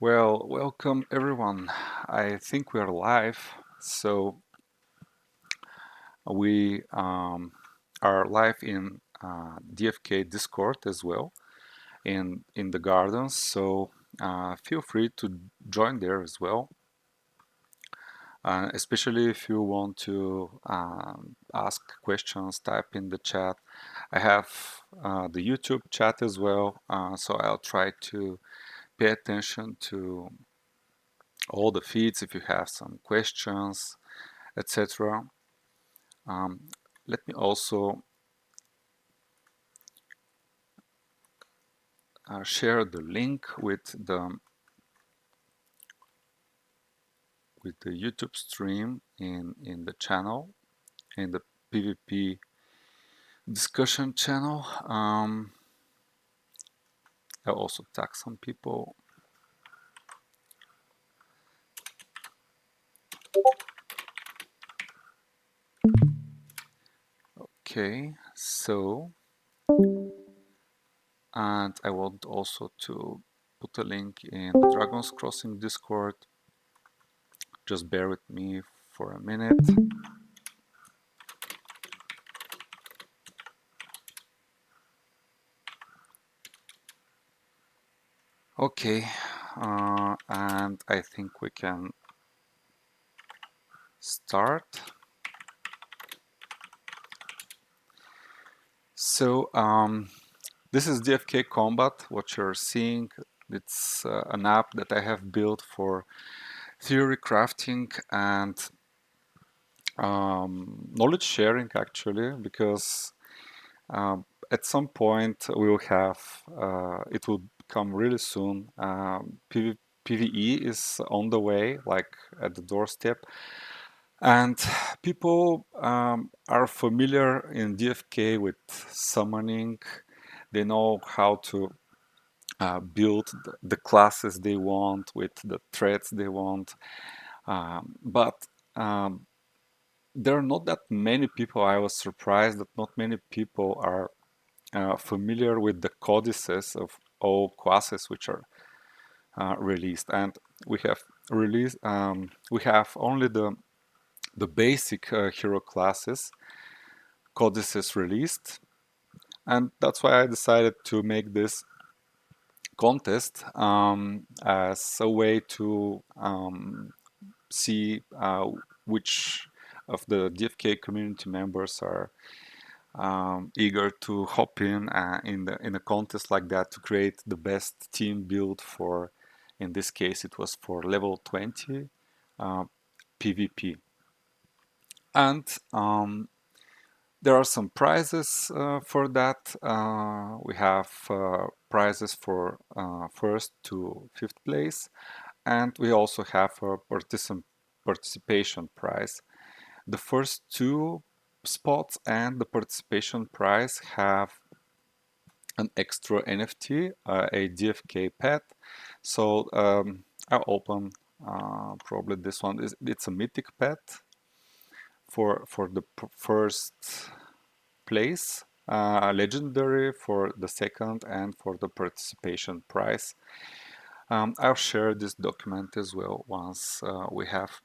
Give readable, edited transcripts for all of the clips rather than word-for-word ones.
Well, welcome everyone. I think we are live, so we are live in DFK Discord as well, in the gardens. So feel free to join there as well, especially if you want to ask questions. Type in the chat. I have the YouTube chat as well, so I'll try to pay attention to all the feeds if you have some questions, etc. Um, Let me also share the link with the YouTube stream in the channel, in the PvP discussion channel. I'll also tag some people. Okay, so, and I want also to put a link in the Dragons Crossing Discord. Just bear with me for a minute. Okay, and I think we can start. So this is DFK Combat, what you're seeing. It's an app that I have built for theory crafting and knowledge sharing, actually, because at some point we will have, it will come really soon. PvE is on the way, like at the doorstep. And people are familiar in DFK with summoning. They know how to build the classes they want with the threads they want. But there are not that many people. I was surprised that not many people are familiar with the codices of all classes which are released. And we have released, we have only the basic hero classes codices released. And that's why I decided to make this contest as a way to see which of the DFK community members are eager to hop in a contest like that to create the best team build for. In this case, it was for level 20 PvP, and there are some prizes for that. We have prizes for first to fifth place, and we also have a participation prize. The first two spots and the participation prize have an extra NFT, a DFK pet. So I'll open probably this one. It's a mythic pet for the first place, legendary for the second, and for the participation prize. I'll share this document as well once we have.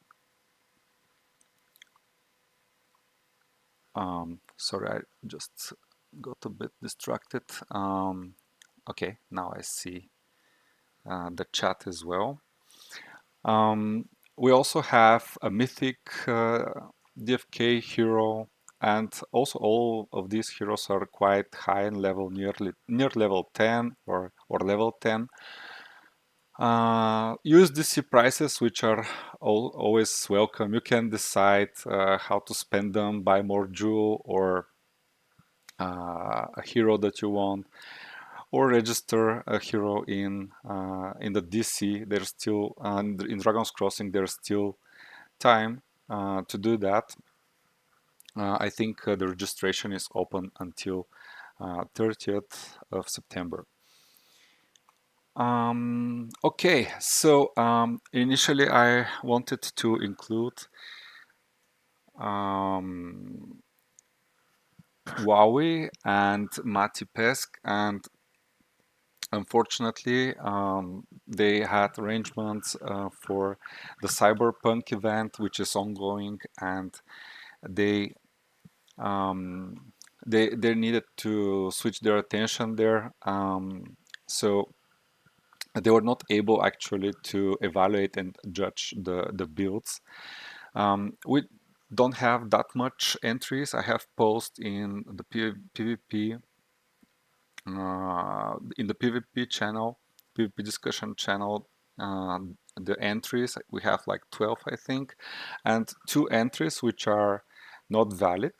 Sorry, I just got a bit distracted. Okay, now I see the chat as well. We also have a mythic DFK hero, and also all of these heroes are quite high in level, near level 10 or level 10. USDC prices, which are always welcome. You can decide how to spend them, buy more jewel or a hero that you want, or register a hero in the DC. There's still in Dragon's Crossing. There's still time to do that. I think the registration is open until 30th of September. Okay, so initially I wanted to include Wowie and Mati Pesk, and Unfortunately, they had arrangements for the Cyberpunk event, which is ongoing, and they they needed to switch their attention there. So they were not able actually to evaluate and judge the builds. We don't have that much entries. I have posted in the PvP in the PvP channel, PvP discussion channel, uh, the entries. We have like 12, I think, and two entries which are not valid,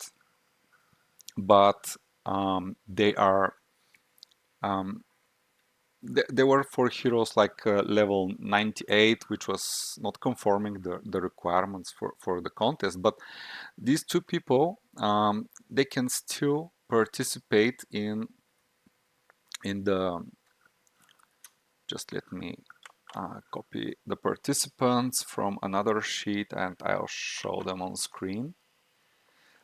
but they are they were for heroes like level 98, which was not conforming the requirements for the contest. But these two people, they can still participate in the. Just let me copy the participants from another sheet and I'll show them on screen.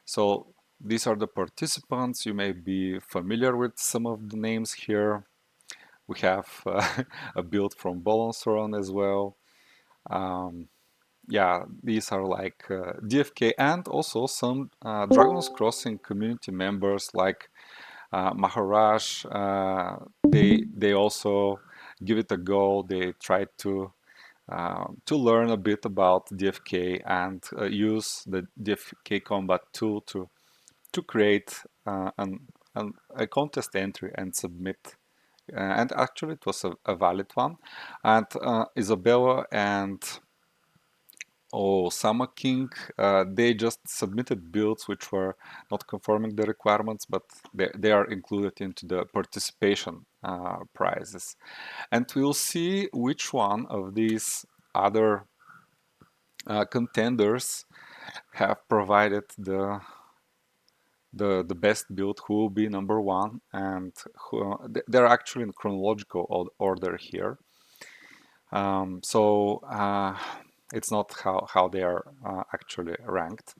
So these are the participants. You may be familiar with some of the names here. We have a build from Balanceron as well. Um, yeah, these are like DFK and also some Dragon's Crossing community members like Maharaj. They also give it a go. They try to learn a bit about DFK and use the DFK Combat tool to create a contest entry and submit. And actually, it was a valid one. And Isabella and Summer King, they just submitted builds which were not conforming the requirements, but they are included into the participation prizes. And we'll see which one of these other contenders have provided the best build, who will be number one, and they're actually in chronological order here. So it's not how they are actually ranked.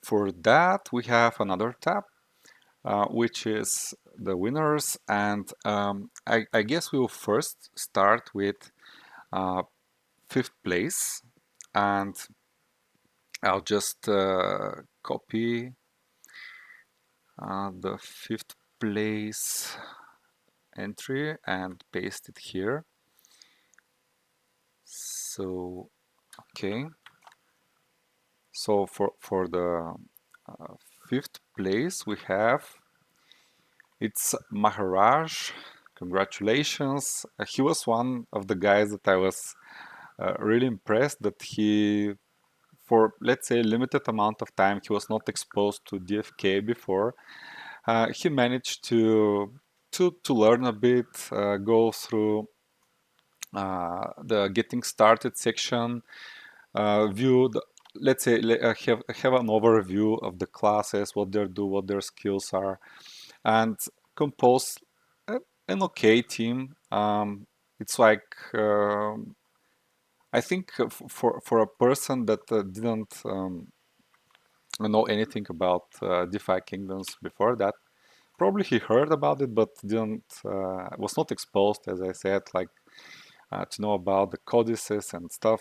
For that, we have another tab, which is the winners, and I guess we will first start with fifth place, and I'll just copy the fifth place entry and paste it here. So, okay. So for the fifth place, we have it's Maharaj. Congratulations. He was one of the guys that I was really impressed that he, for let's say a limited amount of time, he was not exposed to DFK before. He managed to learn a bit, go through the getting started section, view the, let's say have an overview of the classes, what they do, what their skills are, and compose an okay team. It's like I think for a person that didn't know anything about DeFi Kingdoms before that, probably he heard about it but didn't was not exposed, as I said, like to know about the codices and stuff.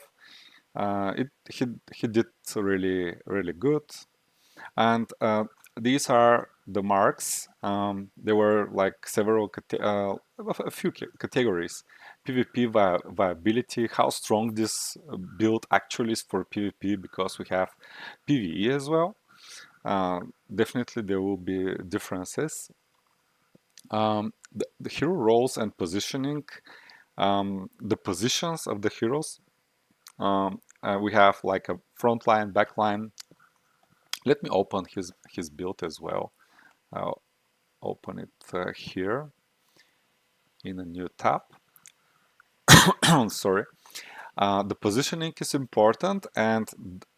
He did really good, and these are the marks. There were like a few categories: PvP viability, how strong this build actually is for PvP, because we have PvE as well. Definitely there will be differences. The hero roles and positioning, the positions of the heroes. We have like a front line, back line. Let me open his build as well. I'll open it here in a new tab. Sorry. The positioning is important, and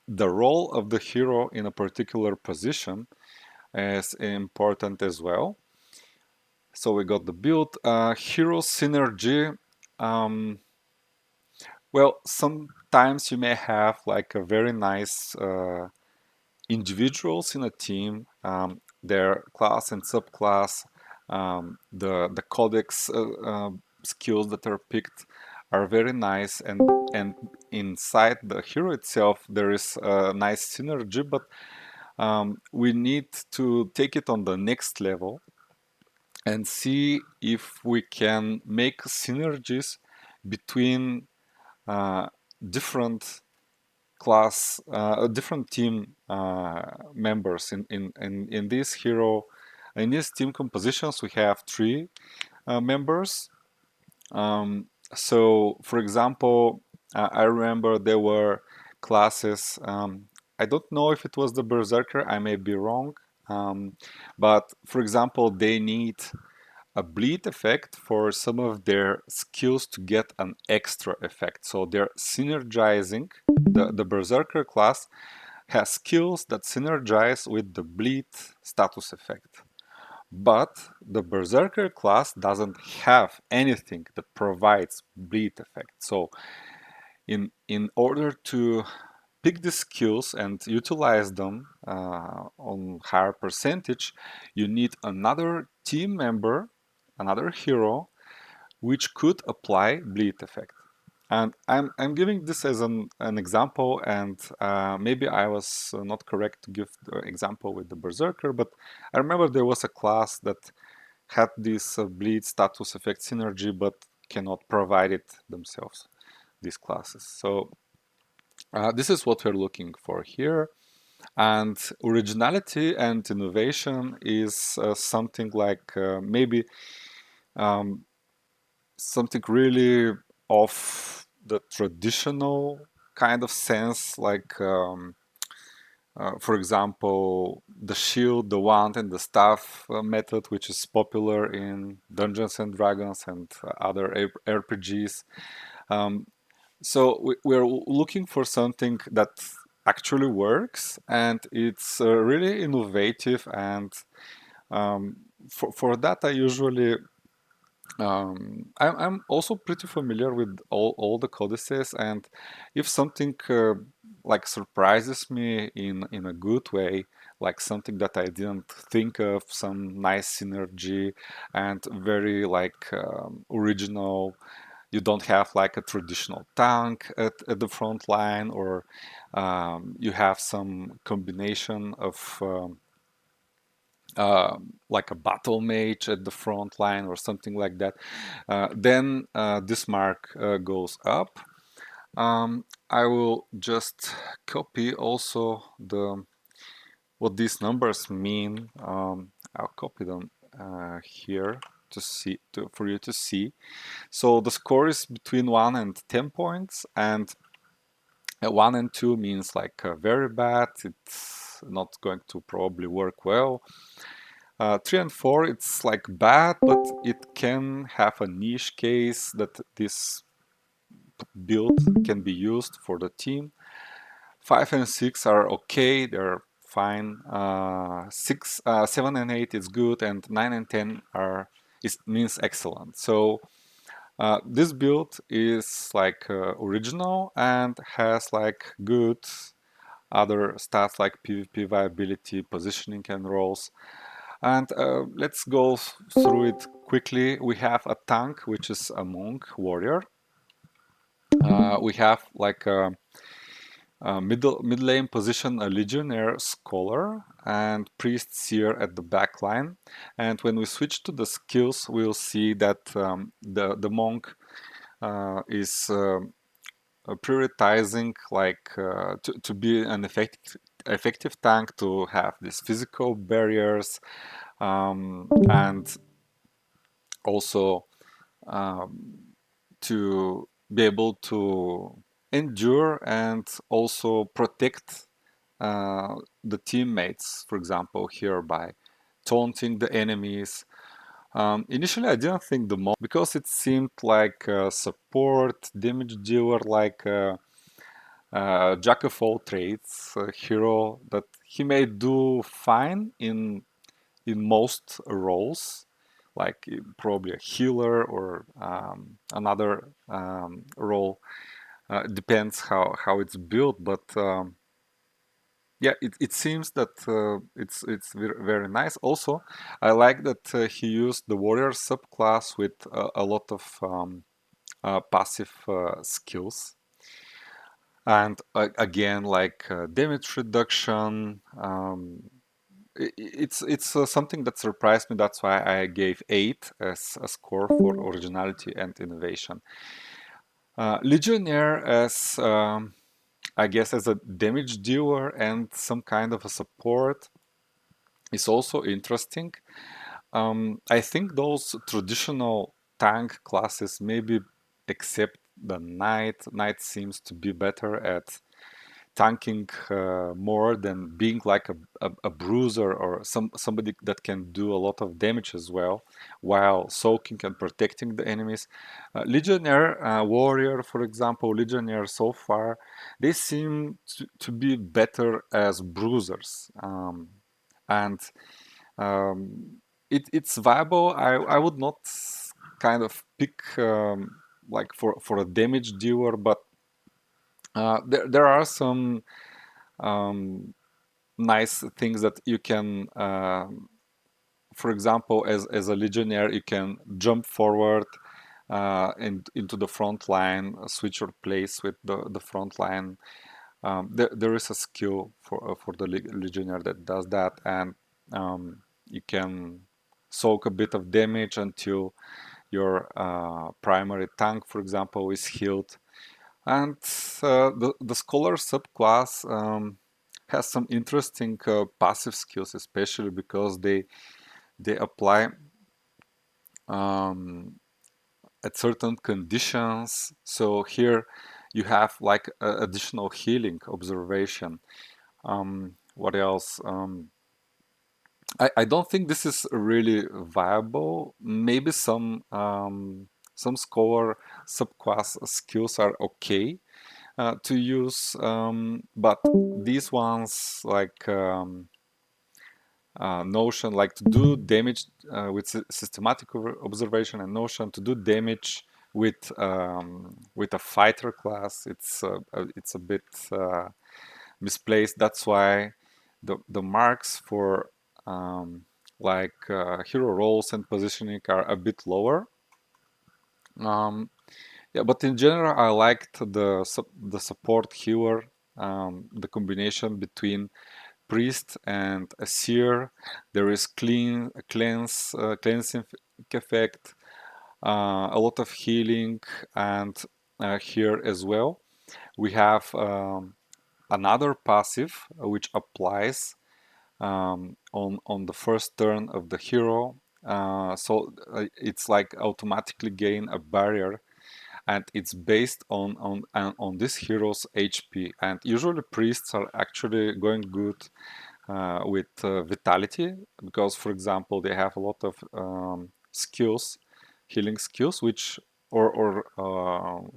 the role of the hero in a particular position is important as well. So we got the build, hero synergy. Well, sometimes you may have like a very nice individuals in a team, their class and subclass the codex skills that are picked are very nice, and inside the hero itself there is a nice synergy, but we need to take it on the next level and see if we can make synergies between uh, different different team members. In this hero, in these team compositions, we have three members. So, for example, I remember there were classes. I don't know if it was the Berserker, I may be wrong. But for example, they need a bleed effect for some of their skills to get an extra effect. So they're synergizing. The Berserker class has skills that synergize with the bleed status effect. But the Berserker class doesn't have anything that provides bleed effect. So in order to pick the skills and utilize them on higher percentage, you need another team member, another hero, which could apply bleed effect. And I'm giving this as an example, and maybe I was not correct to give the example with the Berserker, but I remember there was a class that had this bleed status effect synergy, but cannot provide it themselves, these classes. So this is what we're looking for here. And originality and innovation is something like maybe um, something really of the traditional kind of sense, like for example, the shield, the wand, and the staff method, which is popular in Dungeons and Dragons and other RPGs. Um, so we're looking for something that actually works, and it's really innovative. And for that, I usually I'm also pretty familiar with all the codices, and if something like surprises me in a good way, like something that I didn't think of, some nice synergy and very like original. You don't have like a traditional tank at the front line, or you have some combination of like a battle mage at the front line or something like that, then this mark goes up. I will just copy also the what these numbers mean. I'll copy them here to see for you to see. So the score is between 1 and 10 points, and 1 and 2 means like very bad. It's not going to probably work well. 3 and 4, it's like bad, but it can have a niche case that this build can be used for the team. 5 and 6 are okay, they're fine. 7 and 8 is good, and 9 and 10 means excellent. So this build is like original and has like good other stats like PvP viability, positioning, and rolls. And let's go through it quickly. We have a tank, which is a monk warrior. We have like a mid lane position, a legionnaire scholar, and priest seer at the back line. And when we switch to the skills, we'll see that the monk is prioritizing like to be an effective tank, to have these physical barriers, and also to be able to endure and also protect the teammates, for example, here by taunting the enemies. Initially, I didn't think the most, because it seemed like a support, damage dealer, like a jack of all trades, a hero that he may do fine in most roles, like probably a healer or another role. Depends how it's built, but yeah, it seems that it's very nice. Also, I like that he used the warrior subclass with a lot of passive skills, and again, like damage reduction. It's something that surprised me. That's why I gave 8 as a score for originality and innovation. Legionnaire as I guess as a damage dealer and some kind of a support is also interesting. I think those traditional tank classes, maybe except the knight. Knight seems to be better at tanking more than being like a bruiser or somebody that can do a lot of damage as well, while soaking and protecting the enemies. Legionnaire, warrior, for example, legionnaire so far, they seem to be better as bruisers. And it's viable. I would not kind of pick like for a damage dealer, but there are some um, nice things that you can, for example, as a legionnaire, you can jump forward into the front line, switch your place with the front line. There is a skill for the legionnaire that does that, and you can soak a bit of damage until your primary tank, for example, is healed. And the scholar subclass has some interesting passive skills, especially because they apply um, at certain conditions. So here you have like additional healing observation. What else? I don't think this is really viable. Maybe some scholar subclass skills are okay to use, but these ones like Notion, like to do damage with systematic observation, and Notion to do damage with a fighter class, it's a bit misplaced. That's why the marks for like hero roles and positioning are a bit lower. Yeah, but in general, I liked the support healer, the combination between priest and a seer. There is cleansing effect, a lot of healing, and here as well we have another passive which applies on the first turn of the hero. It's like automatically gain a barrier, and it's based on this hero's HP. And usually priests are actually going good with vitality because, for example, they have a lot of skills, healing skills, which or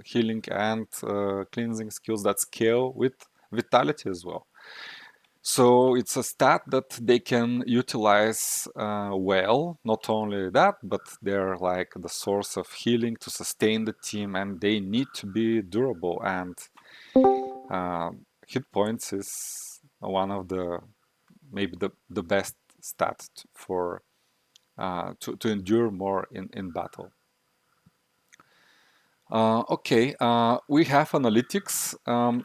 healing and cleansing skills that scale with vitality as well. So it's a stat that they can utilize well. Not only that, but they're like the source of healing to sustain the team, and they need to be durable. And uh, hit points is one of the maybe the best stat for to endure more in battle. Okay, we have analytics.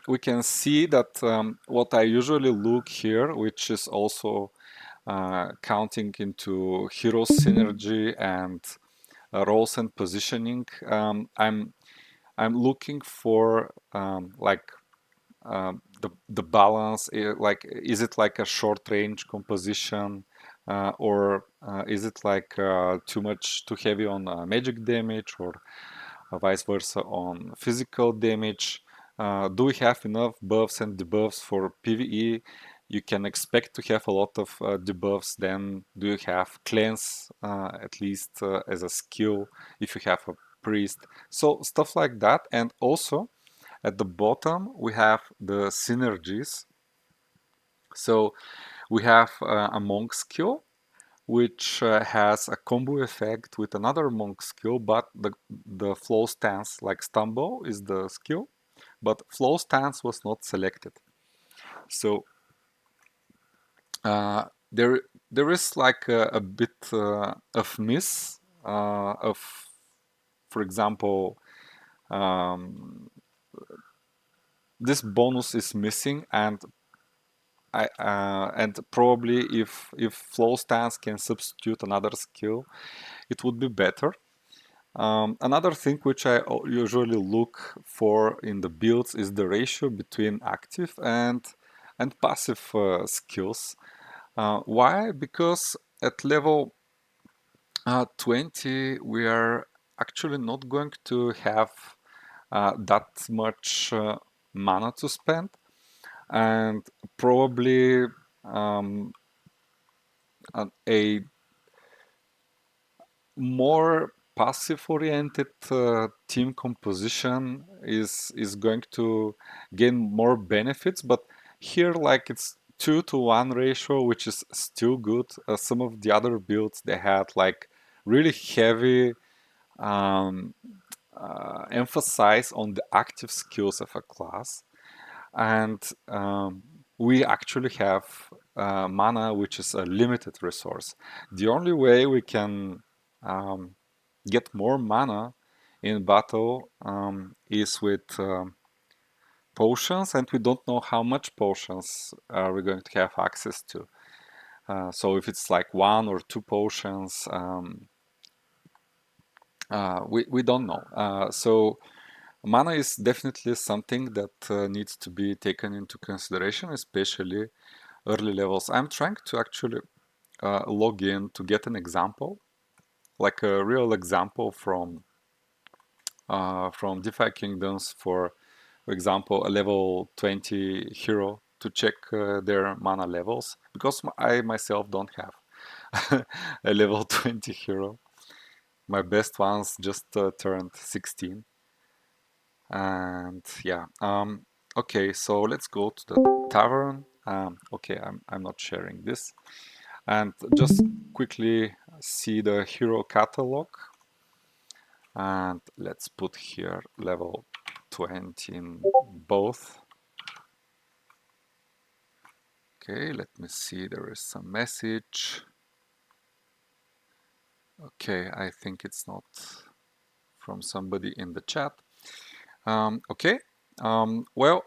We can see that what I usually look here, which is also counting into hero synergy and roles and positioning. I'm looking for like the balance. Like, is it like a short range composition, or is it like too heavy on magic damage, or vice versa on physical damage? Do we have enough buffs and debuffs for PvE? You can expect to have a lot of debuffs. Then do you have cleanse at least as a skill if you have a priest? So stuff like that. And also at the bottom we have the synergies. So we have a monk skill which has a combo effect with another monk skill, but the flow stance, like stumble, is the skill, but flow stance was not selected. So uh, there there is like a bit of miss of, for example, um, this bonus is missing, and probably if flow stance can substitute another skill, it would be better. Another thing which I usually look for in the builds is the ratio between active and passive skills. Why? Because at level 20 we are actually not going to have that much mana to spend, and probably um, a more passive oriented team composition is going to gain more benefits. But here, like, it's 2-to-1 ratio, which is still good. Some of the other builds, they had like really heavy um, emphasis on the active skills of a class, and we actually have mana, which is a limited resource. The only way we can um, get more mana in battle is with potions, and we don't know how much potions we're going to have access to. So if it's like 1 or 2 potions, we don't know. So mana is definitely something that needs to be taken into consideration, especially early levels. I'm trying to actually log in to get an example, like a real example from DeFi Kingdoms, for example, a level 20 hero, to check their mana levels, because I myself don't have a level 20 hero. My best ones just turned 16. And yeah, okay, so let's go to the tavern. Okay, I'm not sharing this. And just quickly see the hero catalog. And let's put here level 20 in both. Okay, let me see, there is some message. Okay, I think it's not from somebody in the chat. Okay, well,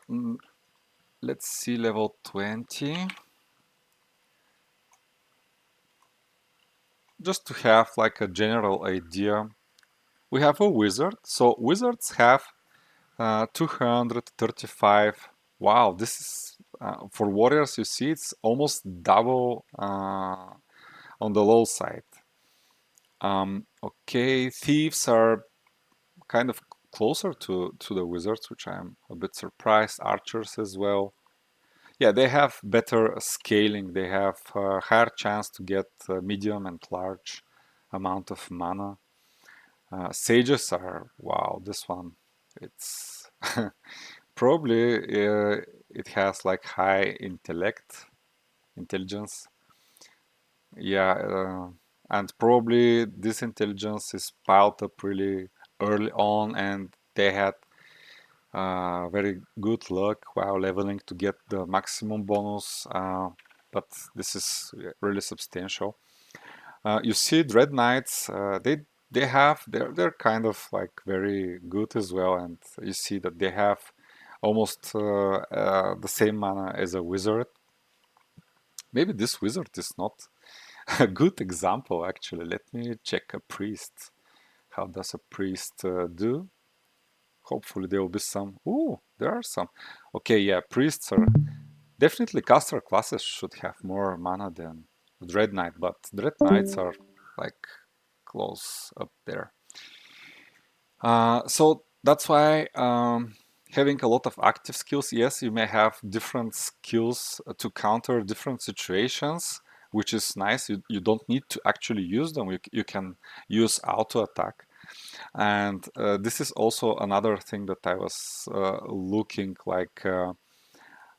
let's see level 20. Just to have like a general idea, we have a wizard. So wizards have 235. Wow, this is for warriors, you see, it's almost double on the low side. Okay, thieves are kind of closer to the wizards, which I'm a bit surprised. Archers as well. Yeah, they have better scaling. They have a higher chance to get medium and large amount of mana. Sages are, wow, this one, it's probably it has like high intelligence. Yeah, and probably this intelligence is piled up really early on, and they had very good luck while leveling to get the maximum bonus. But this is really substantial. You see, Dread Knights, they're kind of like very good as well, and you see that they have almost the same mana as a wizard. Maybe this wizard is not a good example, actually. Let me check a priest. How does a priest do? Hopefully there will be some. Ooh, there are some. Okay, yeah, priests are definitely, caster classes should have more mana than Dread Knight, but Dread Knights are like close up there. So that's why having a lot of active skills, yes, you may have different skills to counter different situations, which is nice. You don't need to actually use them. You can use auto attack. And this is also another thing that I was looking like.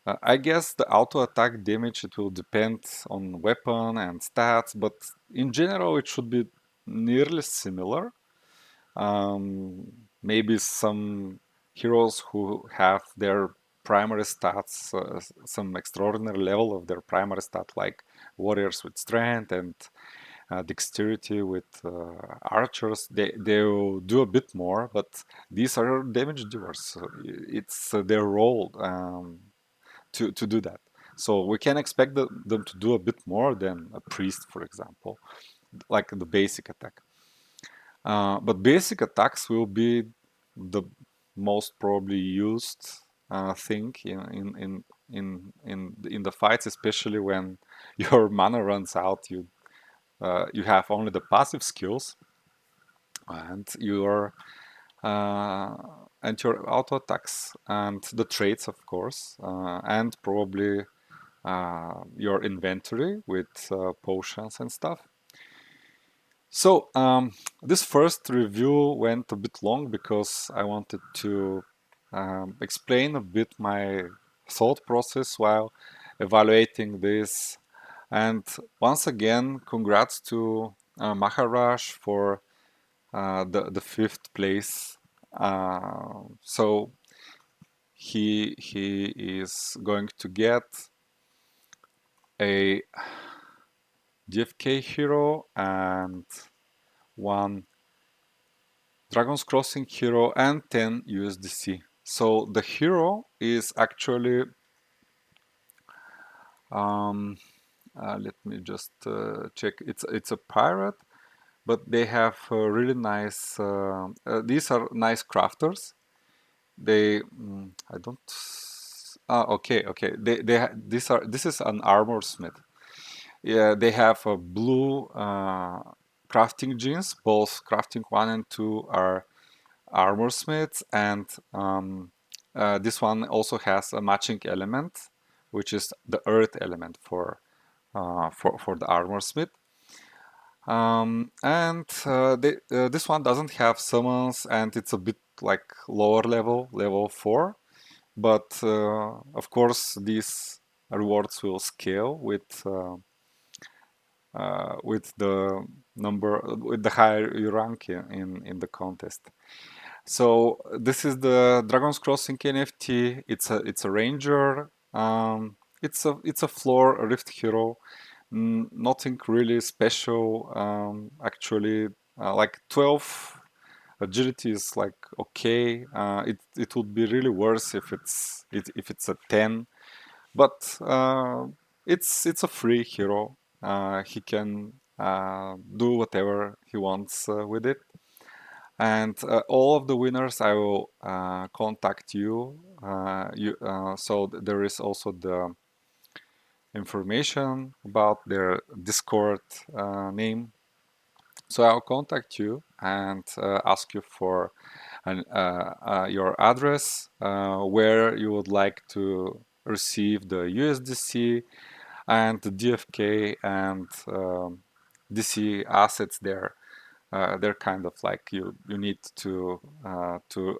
I guess the auto attack damage, it will depend on weapon and stats, but in general it should be nearly similar. Maybe some heroes who have their primary stats, some extraordinary level of their primary stat, like warriors with strength and dexterity with archers. They will do a bit more, but these are damage dealers. So it's their role to do that. So we can expect them to do a bit more than a priest, for example, like the basic attack. But basic attacks will be the most probably used thing in the fights, especially when your mana runs out. You have only the passive skills and uh, your auto attacks and the traits, of course, and probably your inventory with potions and stuff. So this first review went a bit long because I wanted to explain a bit my thought process while evaluating this. And once again, congrats to Maharaj for the fifth place. So he is going to get a DFK hero and one Dragon's Crossing hero and 10 USDC. So the hero is actually let me just check. It's a pirate, but they have really nice. These are nice crafters. They I don't. Okay. This is an armor smith. Yeah, they have a blue crafting jeans. Both crafting 1 and 2 are armor smiths, and this one also has a matching element, which is the earth element for the armor smith. And this one doesn't have summons, and it's a bit like lower level 4. But of course, these rewards will scale with the with the higher you rank in the contest. So this is the Dragon's Crossing NFT. It's a ranger. It's a floor rift hero. Nothing really special. Actually, like 12 agility is like okay. It would be really worse if it's a 10, but it's a free hero. He can do whatever he wants with it. And all of the winners, I will contact you. So there is also the information about their Discord name. So I'll contact you and ask you for your address, where you would like to receive the USDC and the DFK and DC assets there. They're kind of like you need to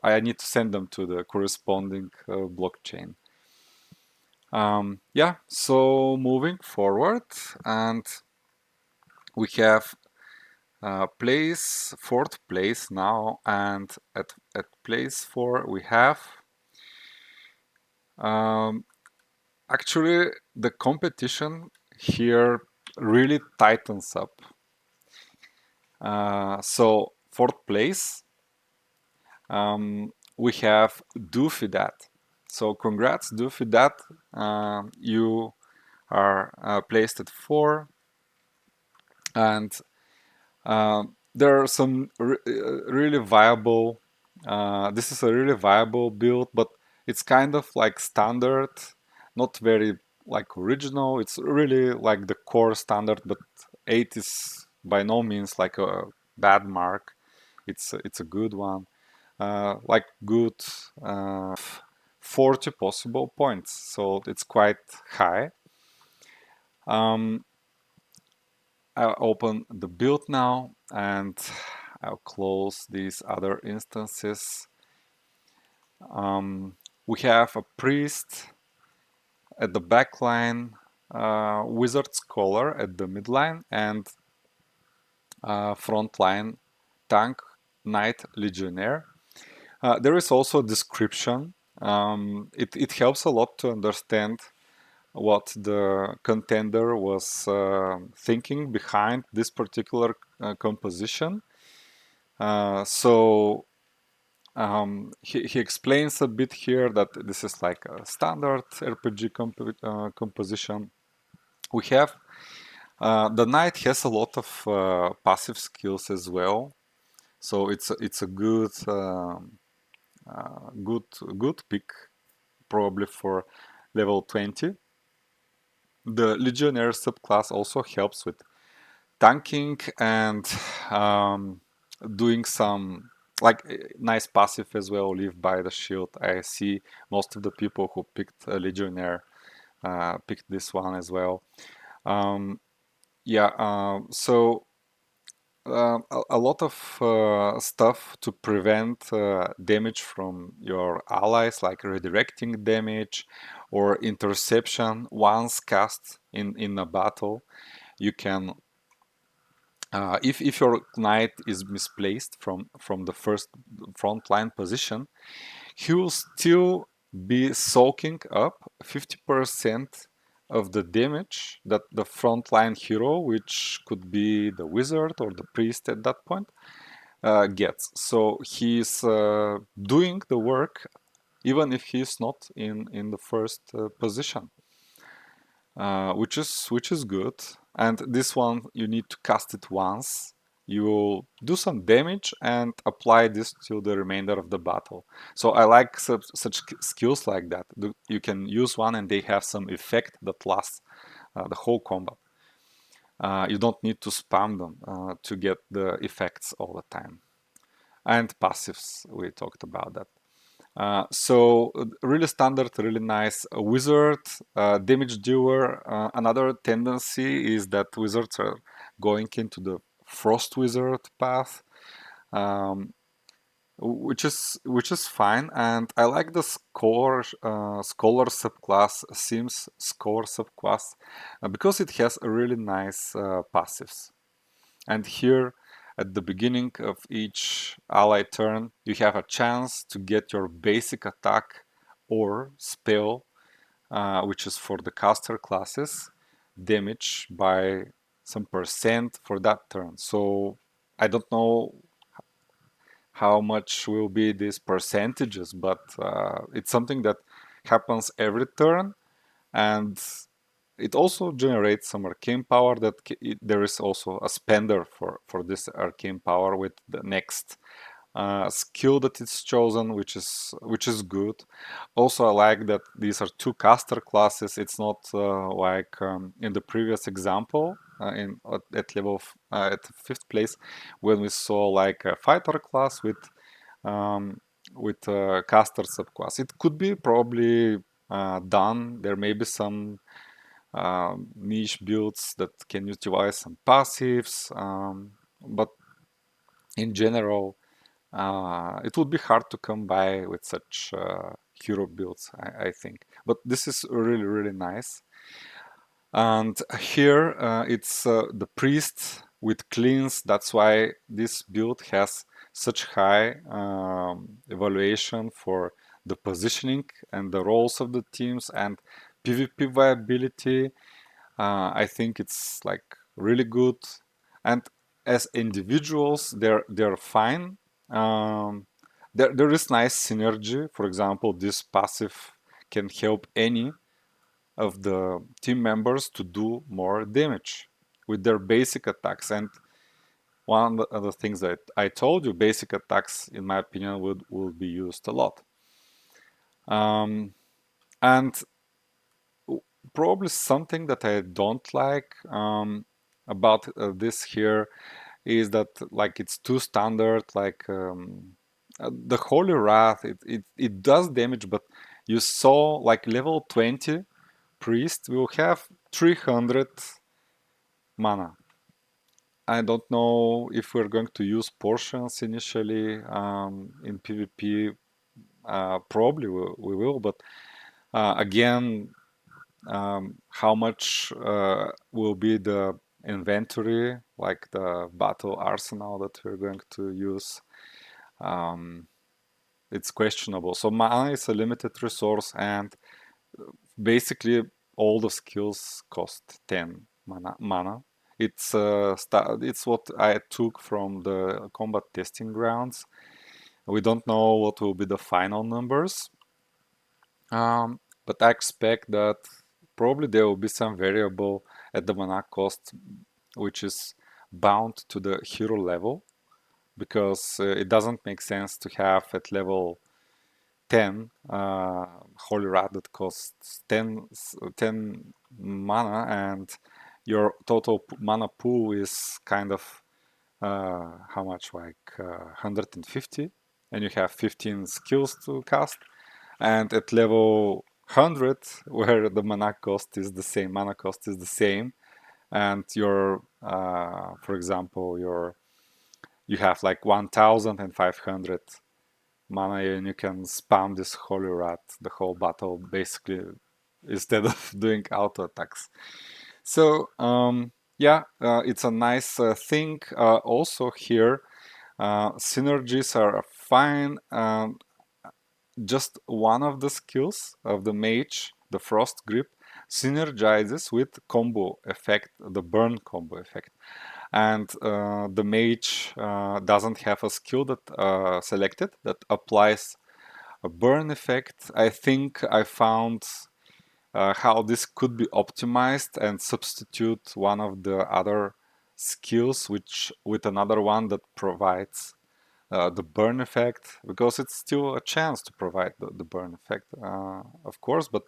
I need to send them to the corresponding blockchain. Yeah, so moving forward, and we have fourth place now, and at place 4 we have actually the competition here really tightens up. So fourth place, we have Doofidat. So congrats, Doofidat. You are placed at 4, and there are some really viable. This is a really viable build, but it's kind of like standard, not very like original. It's really like the core standard, but 8 is by no means like a bad mark. It's a good one. Like good 40 possible points, so it's quite high. I'll open the build now and I'll close these other instances. We have a priest at the back line, wizard scholar at the midline, and front line tank knight legionnaire. There is also a description It helps a lot to understand what the contender was thinking behind this particular composition. So he explains a bit here that this is like a standard RPG composition. We have the knight has a lot of passive skills as well, so it's a good good pick probably for level 20. The legionnaire subclass also helps with tanking and um, doing some like nice passive as well, live by the shield. I see most of the people who picked a legionnaire picked this one as well. Um, yeah, so a lot of stuff to prevent damage from your allies, like redirecting damage or interception once cast in a battle. You can, if your knight is misplaced from the first front line position, he will still be soaking up 50% of the damage that the frontline hero, which could be the wizard or the priest at that point, gets. So he's doing the work even if he's not in the first position, which is good. And this one you need to cast it once. You will do some damage and apply this to the remainder of the battle. So I like such skills like that. You can use one and they have some effect that lasts the whole combat. You don't need to spam them to get the effects all the time. And passives, we talked about that. So really standard, really nice. Wizard, damage dealer. Another tendency is that wizards are going into the frost wizard path, um, which is fine. And I like the scholar subclass, Sims scholar subclass, because it has a really nice passives. And here, at the beginning of each ally turn, you have a chance to get your basic attack or spell, which is for the caster classes, damage by some percent for that turn. So I don't know how much will be these percentages, but it's something that happens every turn, and it also generates some arcane power that there is also a spender for this arcane power with the next skill that it's chosen, which is good. Also, I like that these are two caster classes. It's not like in the previous example at level at fifth place when we saw like a fighter class um, with a caster subclass. It could be probably done. There may be some niche builds that can utilize some passives, but in general, it would be hard to come by with such hero builds, I think. But this is really, really nice. And here it's the priest with cleans. That's why this build has such high evaluation for the positioning and the roles of the teams and PvP viability. I think it's like really good, and as individuals, they're fine. There is nice synergy. For example, this passive can help any of the team members to do more damage with their basic attacks. And one of the things that I told you, basic attacks, in my opinion, will be used a lot. And probably something that I don't like about this here is that like it's too standard. Like the Holy Wrath, it does damage, but you saw like level 20 priest will have 300 mana. I don't know if we're going to use portions initially in PvP. Probably we will, but again, how much will be the inventory, like the battle arsenal that we're going to use. it's questionable. So mana is a limited resource, and basically all the skills cost 10 mana. It's what I took from the combat testing grounds. We don't know what will be the final numbers, but I expect that probably there will be some variable at the mana cost which is bound to the hero level, because it doesn't make sense to have at level 10 Holy Rat that costs 10 mana, and your total mana pool is kind of how much, like 150, and you have 15 skills to cast, and at level 100 where the mana cost is the same, and your for example you have like 1500 mana, and you can spam this Holy Rat the whole battle basically, instead of doing auto attacks. So yeah, it's a nice thing. Also here, synergies are fine. Just one of the skills of the mage, the Frost Grip, synergizes with combo effect, the burn combo effect. And the mage doesn't have a skill that selected that applies a burn effect. I think I found how this could be optimized and substitute one of the other skills which with another one that provides the burn effect, because it's still a chance to provide the burn effect, of course, but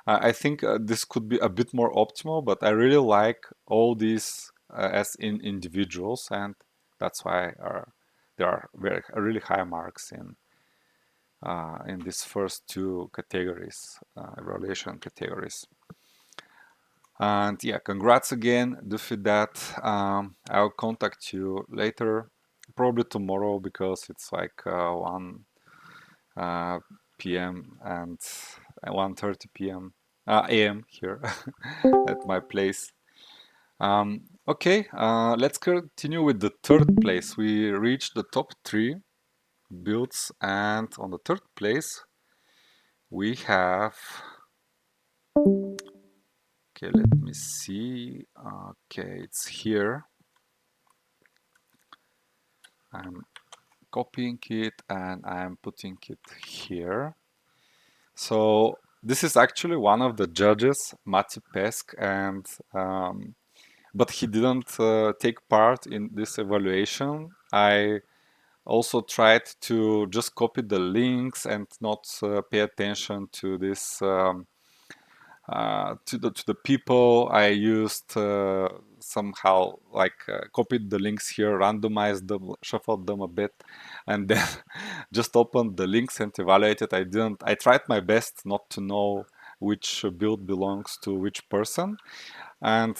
I think this could be a bit more optimal, but I really like all these as in individuals, and that's why there are really high marks in these first two categories, evaluation categories. And yeah, congrats again, do that. I'll contact you later, probably tomorrow, because it's like 1 p.m. and 1:30 p.m. a.m. here at my place. Okay, let's continue with the third place. We reached the top 3 builds, and on the third place we have, okay, let me see. Okay, it's here. I'm copying it and I'm putting it here. So this is actually one of the judges, Mati Pesk, and but he didn't take part in this evaluation. I also tried to just copy the links and not pay attention to this to the people. I used somehow like copied the links here, randomized them, shuffled them a bit, and then just opened the links and evaluated. I tried my best not to know which build belongs to which person, and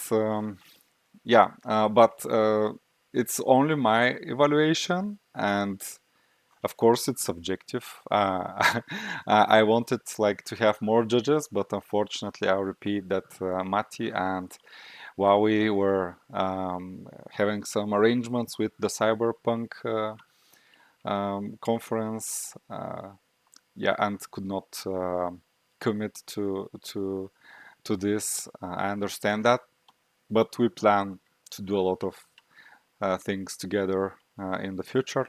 yeah, but it's only my evaluation, and of course, it's subjective. I wanted like to have more judges, but unfortunately, I'll repeat that Mati and Huawei were having some arrangements with the Cyberpunk conference, yeah, and could not commit to this. I understand that, but we plan to do a lot of things together in the future.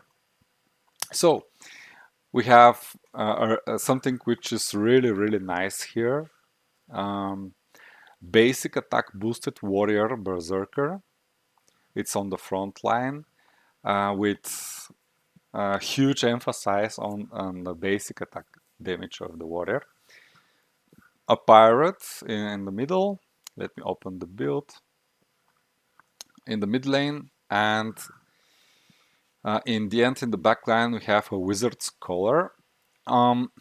So we have something which is really nice here. Basic attack boosted warrior berserker. It's on the front line with huge emphasis on the basic attack damage of the warrior. A pirate in the middle. Let me open the build. In the mid lane, and in the end, in the back line, we have a wizard scholar. I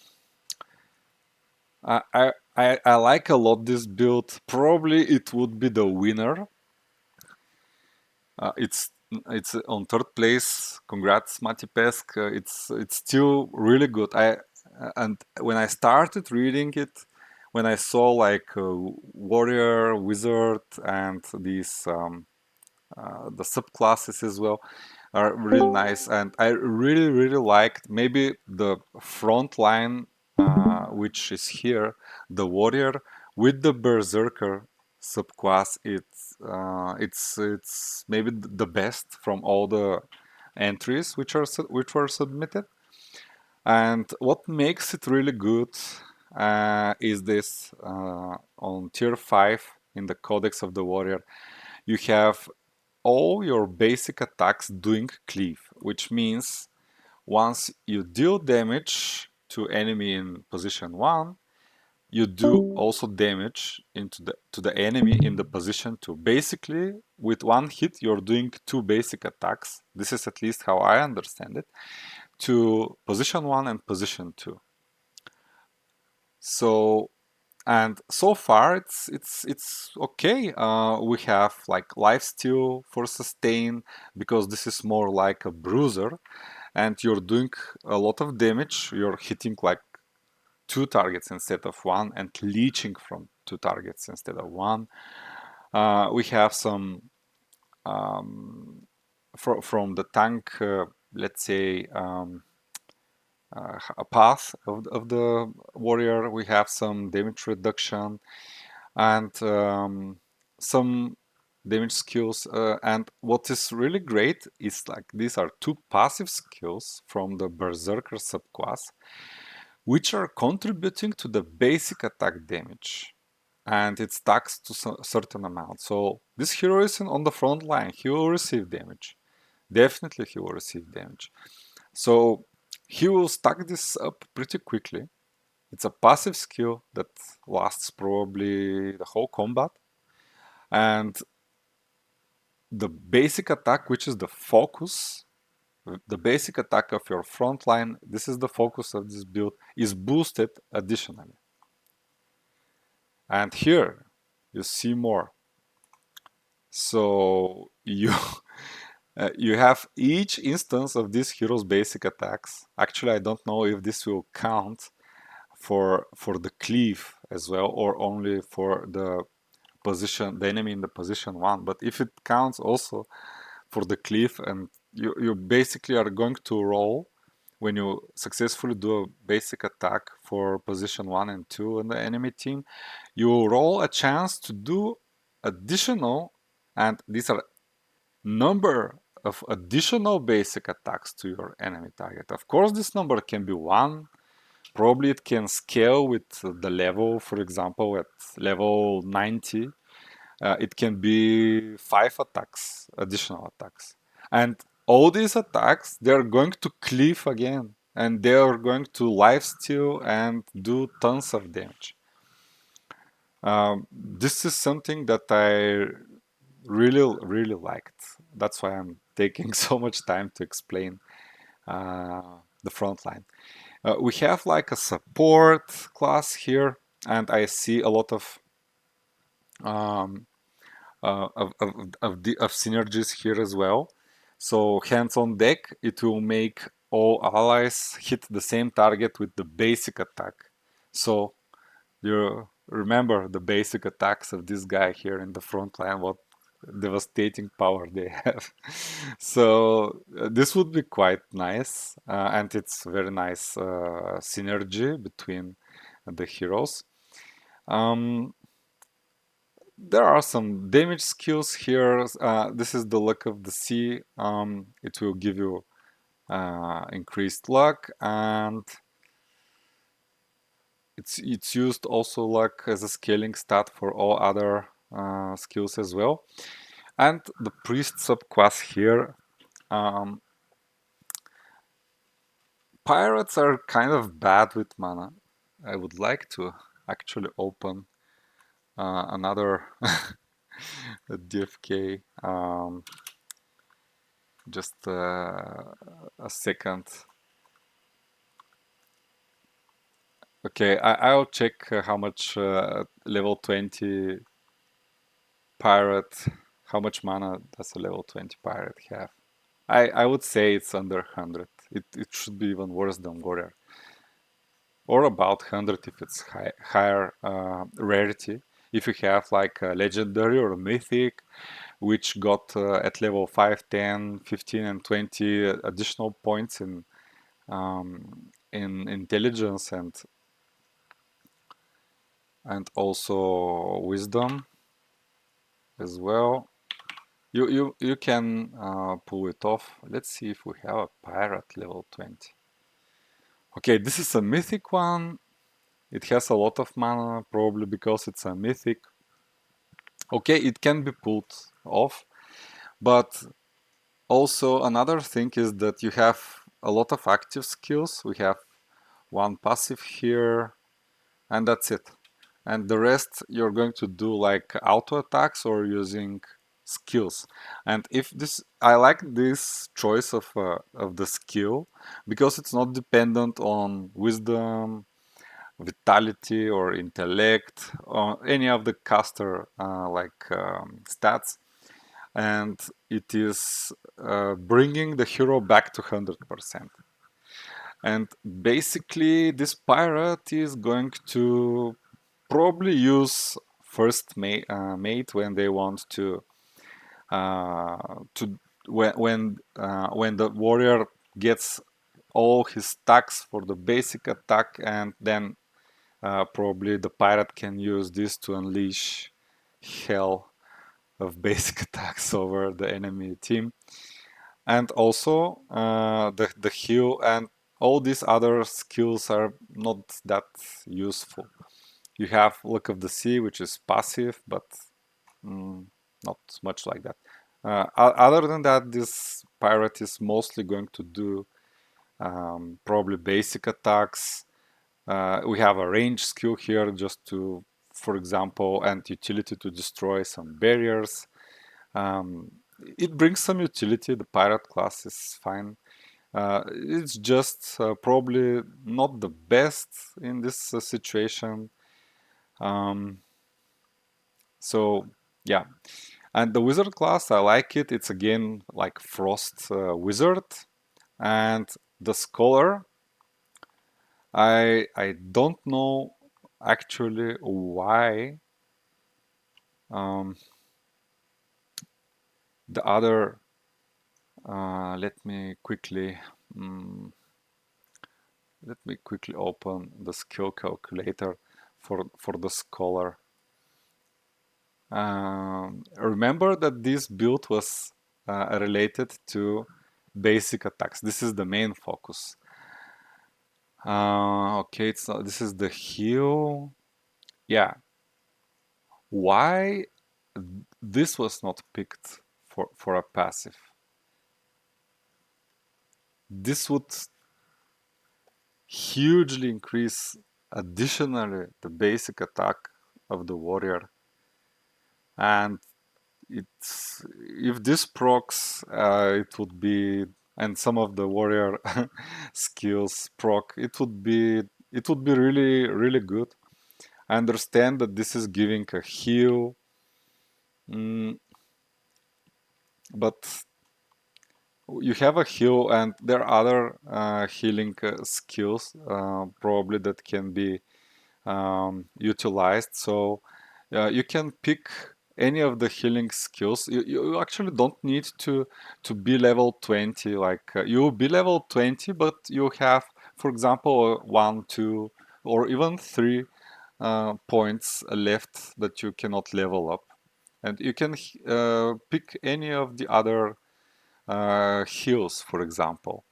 like a lot this build. Probably it would be the winner. It's on third place. Congrats, Mati Pesk. It's still really good. And when I started reading it, when I saw like warrior, wizard, and these the subclasses as well, are really nice, and I really liked maybe the front line, which is here, the warrior with the berserker subclass. It's maybe the best from all the entries which were submitted. And what makes it really good is this on tier 5 in the Codex of the Warrior, you have all your basic attacks doing cleave, which means once you deal damage to enemy in position 1, you do also damage to the enemy in the position 2. Basically, with one hit, you're doing two basic attacks. This is at least how I understand it, to position 1 and position 2. So, and so far it's okay. We have like lifesteal for sustain, because this is more like a bruiser, and you're doing a lot of damage. You're hitting like two targets instead of one, and leeching from two targets instead of one. We have some from the tank, let's say, a path of the warrior. We have some damage reduction and some damage skills. And what is really great is like these are two passive skills from the berserker subclass, which are contributing to the basic attack damage, and it stacks to a certain amount. So this hero is on the front line. He will receive damage. Definitely he will receive damage. So he will stack this up pretty quickly. It's a passive skill that lasts probably the whole combat. And the basic attack, which is the focus, the basic attack of your front line, this is the focus of this build, is boosted additionally. And here you see more. So you you have each instance of this hero's basic attacks. Actually, I don't know if this will count for the cleave as well, or only for the position, the enemy in the position 1. But if it counts also for the cleave, and you basically are going to roll when you successfully do a basic attack for position 1 and 2 in the enemy team, you roll a chance to do additional, and these are number of additional basic attacks to your enemy target. Of course, this number can be 1. Probably it can scale with the level. For example, at level 90, it can be 5 attacks, additional attacks. And all these attacks, they're going to cleave again, and they are going to lifesteal and do tons of damage. This is something that I really liked. That's why I'm taking so much time to explain the front line. We have like a support class here, and I see a lot of synergies here as well. So hands on deck, it will make all allies hit the same target with the basic attack. So you remember the basic attacks of this guy here in the front line, what devastating power they have. So this would be quite nice, and it's very nice synergy between the heroes. There are some damage skills here. This is the Luck of the Sea. It will give you increased luck, and it's used also luck as a scaling stat for all other skills as well. And the priest subclass here. Pirates are kind of bad with mana. I would like to actually open another DFK. Just a second. Okay, I'll check how much level 20 pirate, how much mana does a level 20 pirate have? I would say it's under 100. It should be even worse than warrior. Or about 100 if it's higher rarity. If you have like a legendary or a mythic, which got at level 5, 10, 15, and 20 additional points in intelligence and also wisdom as well. You can pull it off. Let's see if we have a pirate level 20. Okay, this is a mythic one. It has a lot of mana, probably because it's a mythic. Okay, it can be pulled off, but also another thing is that you have a lot of active skills. We have one passive here, and that's it. And the rest you're going to do like auto attacks or using skills. And if this, I like this choice of the skill because it's not dependent on wisdom, vitality, or intellect, or any of the caster stats, and it is bringing the hero back to 100%. And basically, this pirate is going to probably use first mate when they want to when the warrior gets all his stacks for the basic attack, and then probably the pirate can use this to unleash hell of basic attacks over the enemy team. And also the heal and all these other skills are not that useful. You have Look of the Sea, which is passive, but not much like that. Other than that, this pirate is mostly going to do probably basic attacks. We have a range skill here just to, for example, and utility to destroy some barriers. It brings some utility. The pirate class is fine. It's just probably not the best in this situation. So yeah, and the wizard class, I like it. It's again like frost wizard, and the scholar. I don't know actually why the other. Let me quickly. Let me quickly open the skill calculator for the scholar. Remember that this build was related to basic attacks. This is the main focus. Okay, it's not, this is the heal. Yeah. Why this was not picked for a passive? This would hugely increase additionally the basic attack of the warrior, and it's if this procs it would be, and some of the warrior skills proc, it would be really good. I understand that this is giving a heal, but you have a heal and there are other healing skills probably that can be utilized. So you can pick any of the healing skills. You actually don't need to be level 20. Like you'll be level 20, but you have, for example, 1, 2, or even 3 points left that you cannot level up. And you can pick any of the other heals, for example.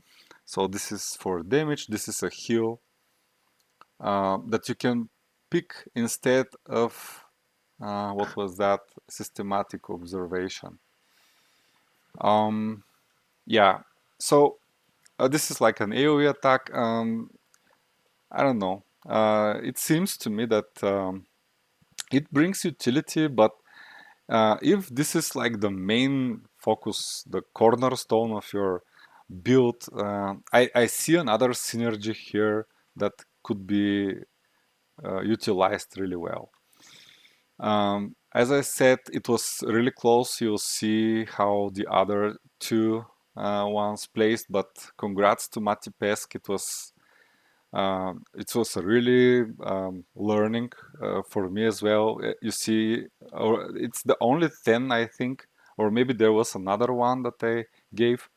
So this is for damage. This is a heal that you can pick instead of what was that? Systematic observation. Yeah, so this is like an AoE attack. I don't know. It seems to me that it brings utility, but if this is like the main focus, the cornerstone of your build, I see another synergy here that could be utilized really well. As I said, it was really close. You'll see how the other two ones placed, but congrats to Mati Pesk. It was a really learning for me as well. You see, it's the only 10, I think, or maybe there was another one that I gave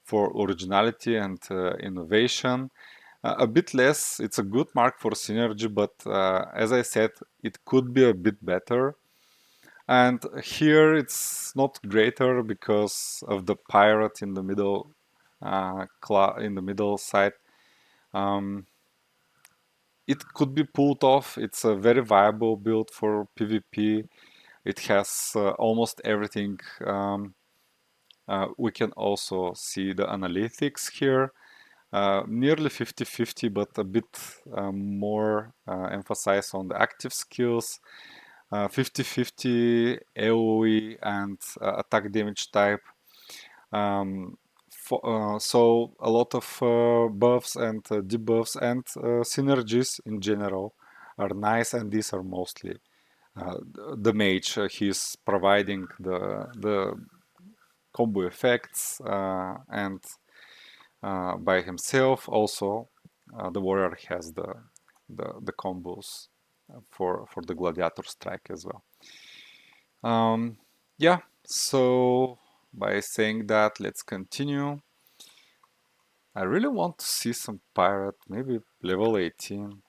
for originality and innovation. A bit less, it's a good mark for synergy, but as I said, it could be a bit better. And here it's not greater because of the pirate in the middle, in the middle side. Um, it could be pulled off. It's a very viable build for PvP. It has almost everything. We can also see the analytics here. Nearly 50-50, but a bit more emphasis on the active skills. 50-50 AoE and attack damage type. So a lot of buffs and debuffs and synergies in general are nice, and these are mostly the mage. He's providing the combo effects and by himself. Also, the warrior has the combos for the gladiator strike as well. Yeah, so by saying that, let's continue. I really want to see some pirate, maybe level 18.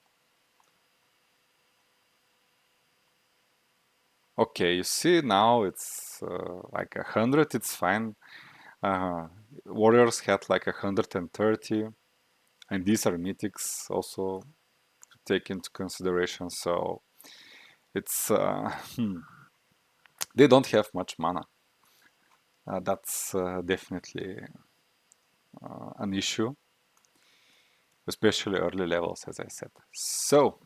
Okay, you see now it's like 100, it's fine. Warriors had like 130, and these are mythics also to take into consideration, so it's they don't have much mana. That's definitely an issue, especially early levels, as I said. So,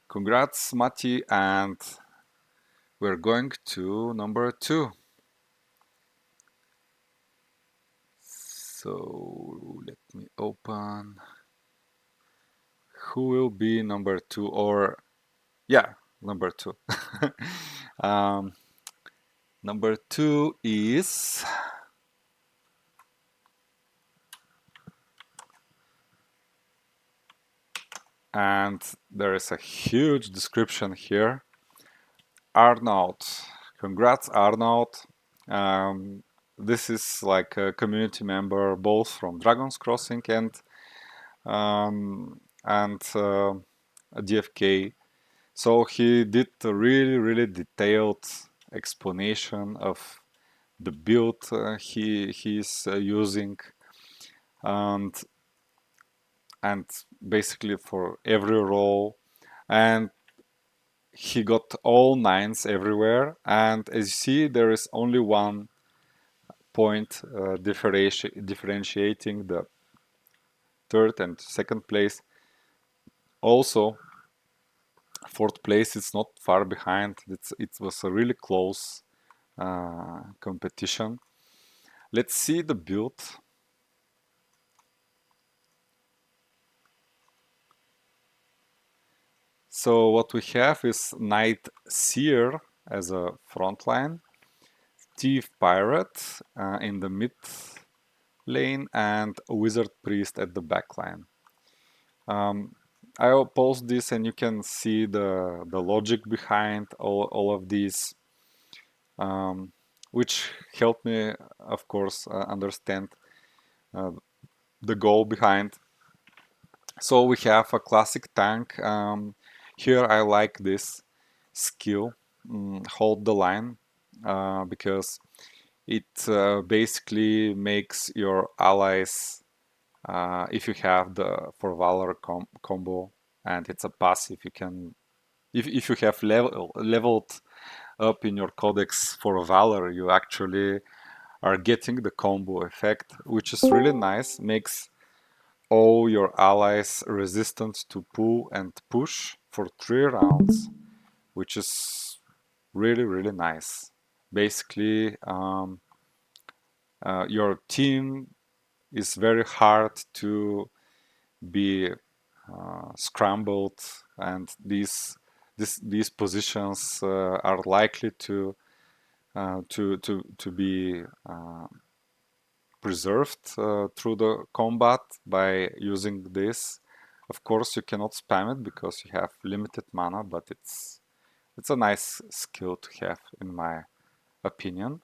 congrats, Mati, and we're going to number 2. So, let me open. Who will be number 2? Or, yeah, number 2. um, number 2 is... And there is a huge description here. Arnaud. Congrats, Arnaud. This is like a community member both from Dragon's Crossing and DFK. So he did a really detailed explanation of the build he's using, and basically for every role, and he got all 9s everywhere. And as you see, there is only one point differentiating the third and second place. Also, fourth place is not far behind. It was a really close competition. Let's see the build. So what we have is Knight Seer as a front line, Thief Pirate in the mid lane, and Wizard Priest at the back line. I'll post this and you can see the logic behind all of these, which helped me, of course, understand the goal behind. So we have a classic tank. Here I like this skill, hold the line, because it basically makes your allies, if you have the For Valor combo and it's a passive, you can, if you have leveled up in your codex For Valor, you actually are getting the combo effect, which is really nice, makes all your allies resistant to pull and push for 3 rounds, which is really nice. Basically, your team is very hard to be scrambled, and these positions are likely to be preserved through the combat by using this. Of course, you cannot spam it because you have limited mana, but it's a nice skill to have, in my opinion.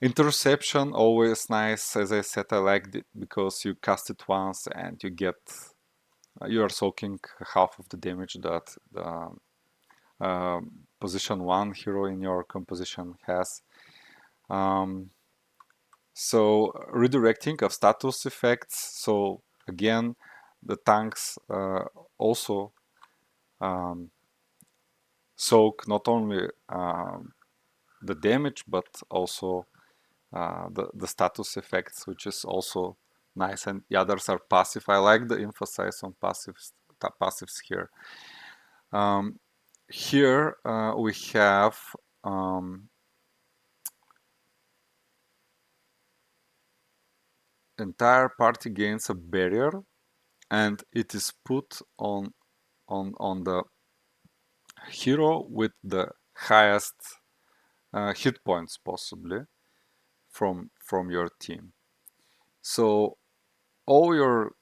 Interception, always nice. As I said, I like it because you cast it once and you get you are soaking half of the damage that the position 1 hero in your composition has. Um, so redirecting of status effects. So again, the tanks also um, soak not only the damage but also the status effects, which is also nice, and the others are passive. I like the emphasis on passives here. Here we have um, entire party gains a barrier, and it is put on the hero with the highest hit points possibly from your team. So all your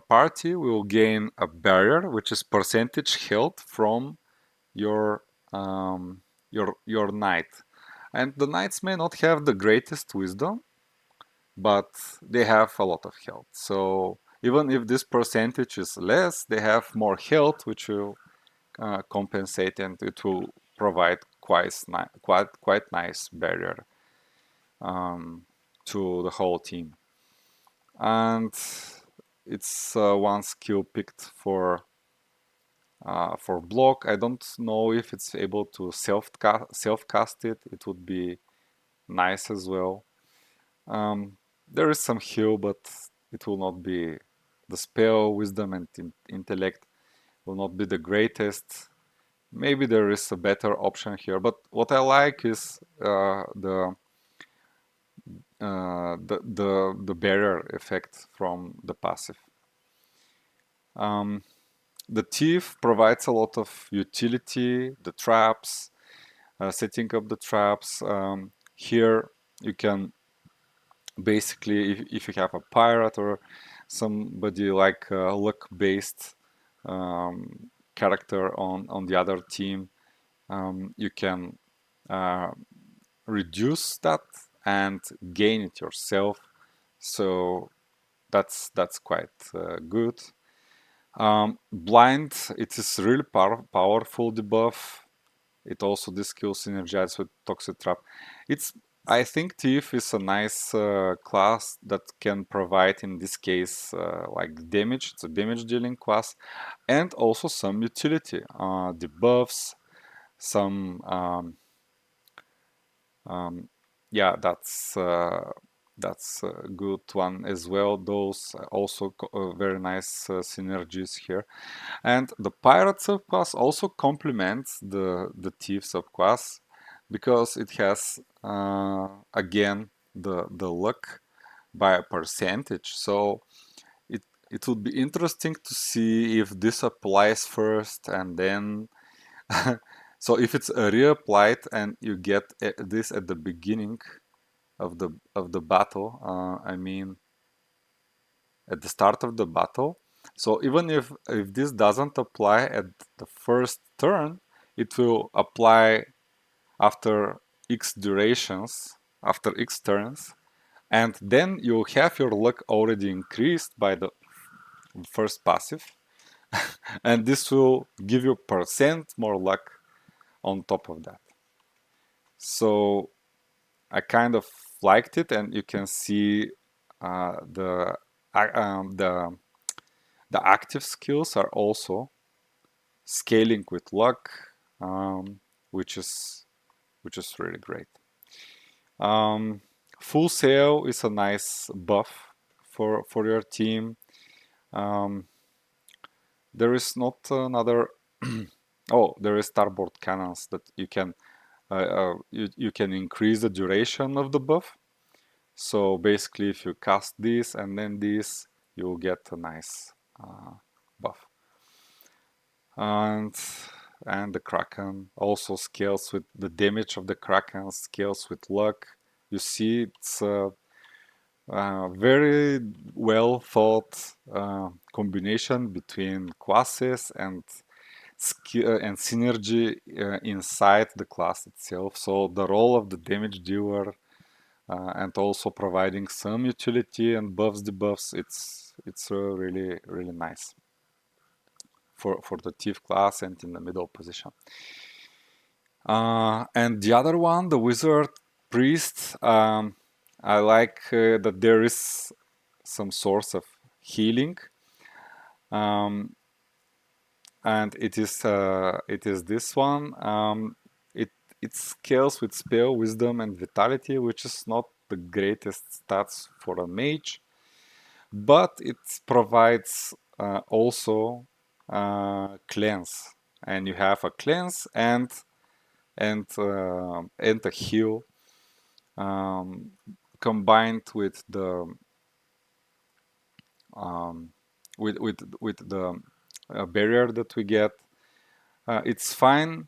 party will gain a barrier, which is percentage health from your your knight. And the knights may not have the greatest wisdom, but they have a lot of health. So even if this percentage is less, they have more health, which will compensate, and it will provide quite nice barrier to the whole team. And it's one skill picked for block. I don't know if it's able to self cast it. It would be nice as well. There is some heal, but it will not be the spell. Wisdom and intellect will not be the greatest. Maybe there is a better option here, but what I like is the barrier effect from the passive. The thief provides a lot of utility, the traps, setting up the traps. Here you can basically, if you have a pirate or somebody like a luck-based character on the other team, you can reduce that and gain it yourself. So that's quite good. Blind, it is really powerful debuff. It also this skill synergizes with Toxic Trap. I think Thief is a nice class that can provide, in this case, like damage. It's a damage dealing class, and also some utility, debuffs, some yeah, that's a good one as well. Those also very nice synergies here. And the pirate subclass also complements the thief subclass because it has again the luck by a percentage. So it would be interesting to see if this applies first and then so if it's a reapplied and you get this at the beginning of the battle, I mean at the start of the battle. So even if this doesn't apply at the first turn, it will apply after X durations, after X turns, and then you have your luck already increased by the first passive, and this will give you percent more luck on top of that. So I kind of liked it, and you can see the active skills are also scaling with luck, which is really great. Full sail is a nice buff for your team. There is not another. Oh, there is starboard cannons that you can you can increase the duration of the buff. So basically, if you cast this and then this, you'll get a nice buff. And the Kraken also scales with the damage of the Kraken, scales with luck. You see, it's a very well thought combination between classes and and synergy inside the class itself. So the role of the damage dealer and also providing some utility and buffs, debuffs. It's really really nice for the thief class and in the middle position. And the other one, the wizard priest, I like that there is some source of healing, and it is this one. It scales with spell, wisdom, and vitality, which is not the greatest stats for a mage, but it provides also cleanse, and you have a cleanse and a heal combined with the barrier that we get. It's fine.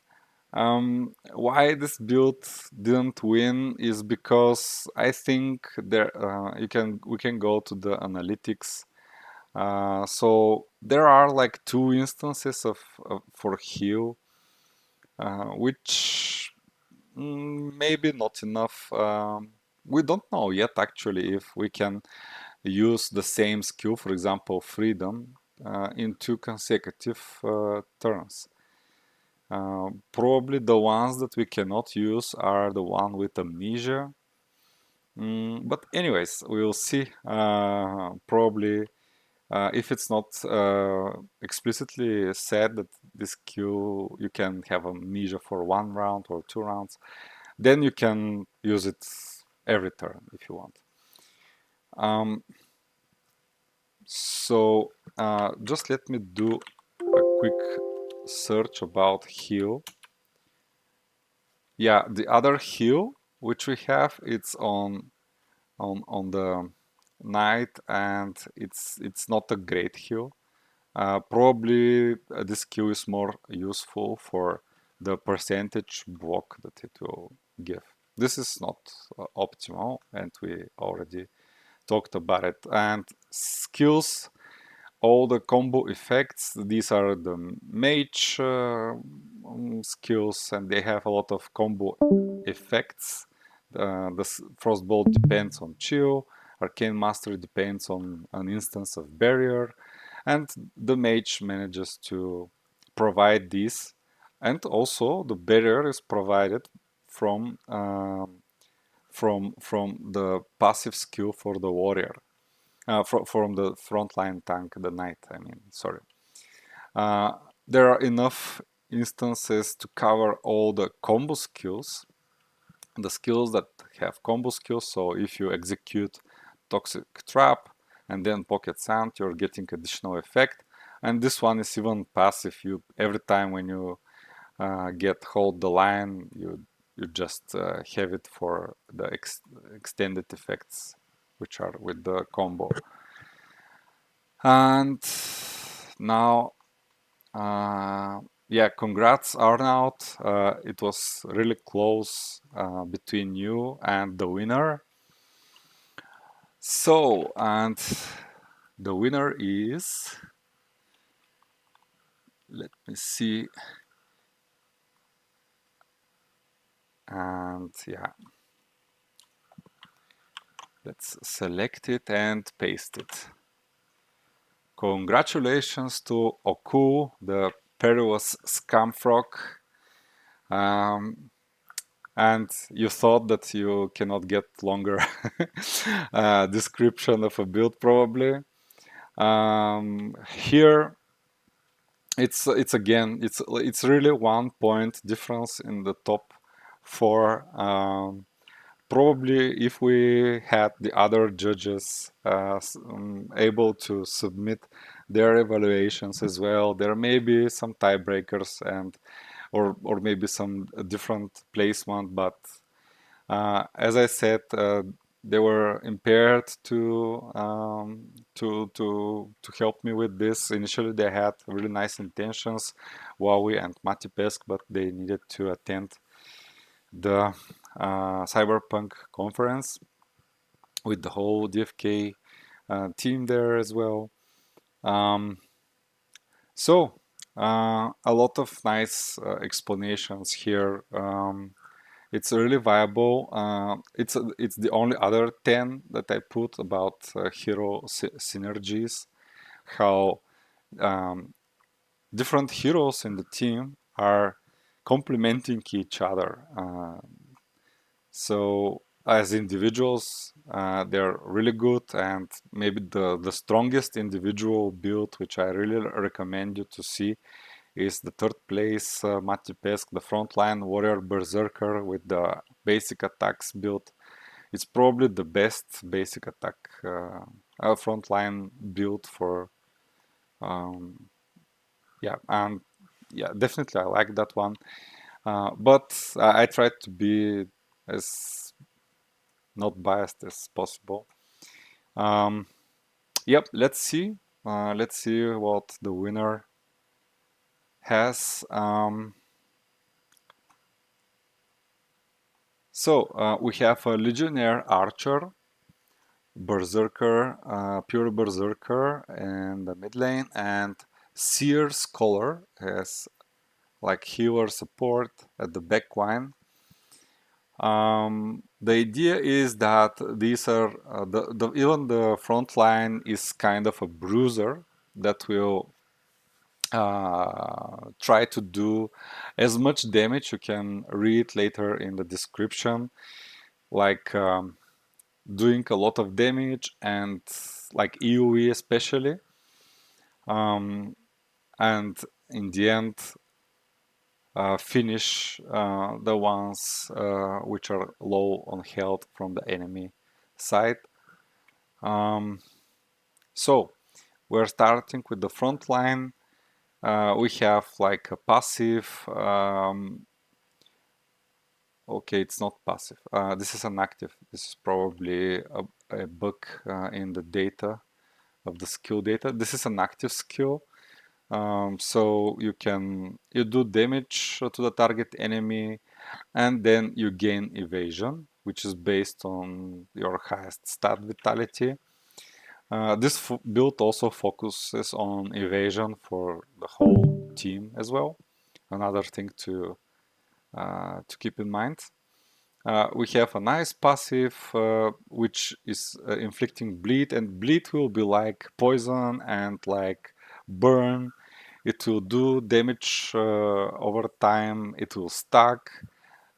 Why this build didn't win is because I think there we can go to the analytics. So there are like 2 instances of for heal, which maybe not enough. We don't know yet actually if we can use the same skill, for example, freedom, in 2 consecutive turns. Probably the ones that we cannot use are the one with amnesia. But anyways, we'll see. Probably if it's not explicitly said that this skill you can have amnesia for 1 round or 2 rounds, then you can use it every turn if you want. So just let me do a quick search about heal. Yeah, the other heal which we have, it's on the knight, and it's not a great heal. Probably this skill is more useful for the percentage block that it will give. This is not optimal, and we already talked about it. And skills, all the combo effects, these are the mage skills, and they have a lot of combo effects. The Frostbolt depends on chill, Arcane Mastery depends on an instance of barrier, and the mage manages to provide these. And also the barrier is provided from the passive skill for the warrior, from the frontline tank, the knight, I mean, sorry. There are enough instances to cover all the combo skills, the skills that have combo skills. So if you execute Toxic Trap and then Pocket Sand, you're getting additional effect. And this one is even passive. Every time when you get hold the line, you just have it for the extended effects, which are with the combo. And now, yeah, congrats Arnaud. It was really close between you and the winner. So, and the winner is, let me see, and yeah, let's select it and paste it. Congratulations to Oku, the perilous scamfrog. And you thought that you cannot get longer description of a build probably. Here it's again it's really 1 point difference in the top 4. Probably if we had the other judges able to submit their evaluations as well, there may be some tiebreakers and or maybe some different placement, but as I said, they were impaired to help me with this. Initially, they had really nice intentions, Huawei and Matipesk, but they needed to attend the Cyberpunk conference with the whole DFK team there as well. A lot of nice explanations here. it's really viable. It's the only other 10 that I put about hero synergies, how um, different heroes in the team are complementing each other. So as individuals, they're really good, and maybe the strongest individual build, which I really recommend you to see, is the third place Matti Pesk, the frontline warrior berserker with the basic attacks build. It's probably the best basic attack frontline build for yeah, and yeah, definitely I like that one. But I tried to be as not biased as possible. Um, yep, let's see. Let's see what the winner has. So we have a Legionnaire Archer, Berserker, Pure Berserker in the mid lane, and Seer Scholar has like healer support at the back line. The idea is that these are even the front line is kind of a bruiser that will try to do as much damage. You can read later in the description, like doing a lot of damage and like EOE especially, and in the end finish the ones which are low on health from the enemy side. So we're starting with the front line. We have like a passive. Okay, it's not passive. This is an active. This is probably a bug in the data of the skill data. This is an active skill. So you do damage to the target enemy, and then you gain evasion, which is based on your highest stat vitality. This build also focuses on evasion for the whole team as well. Another thing to keep in mind. We have a nice passive which is inflicting bleed, and bleed will be like poison and like burn. It will do damage over time. It will stack,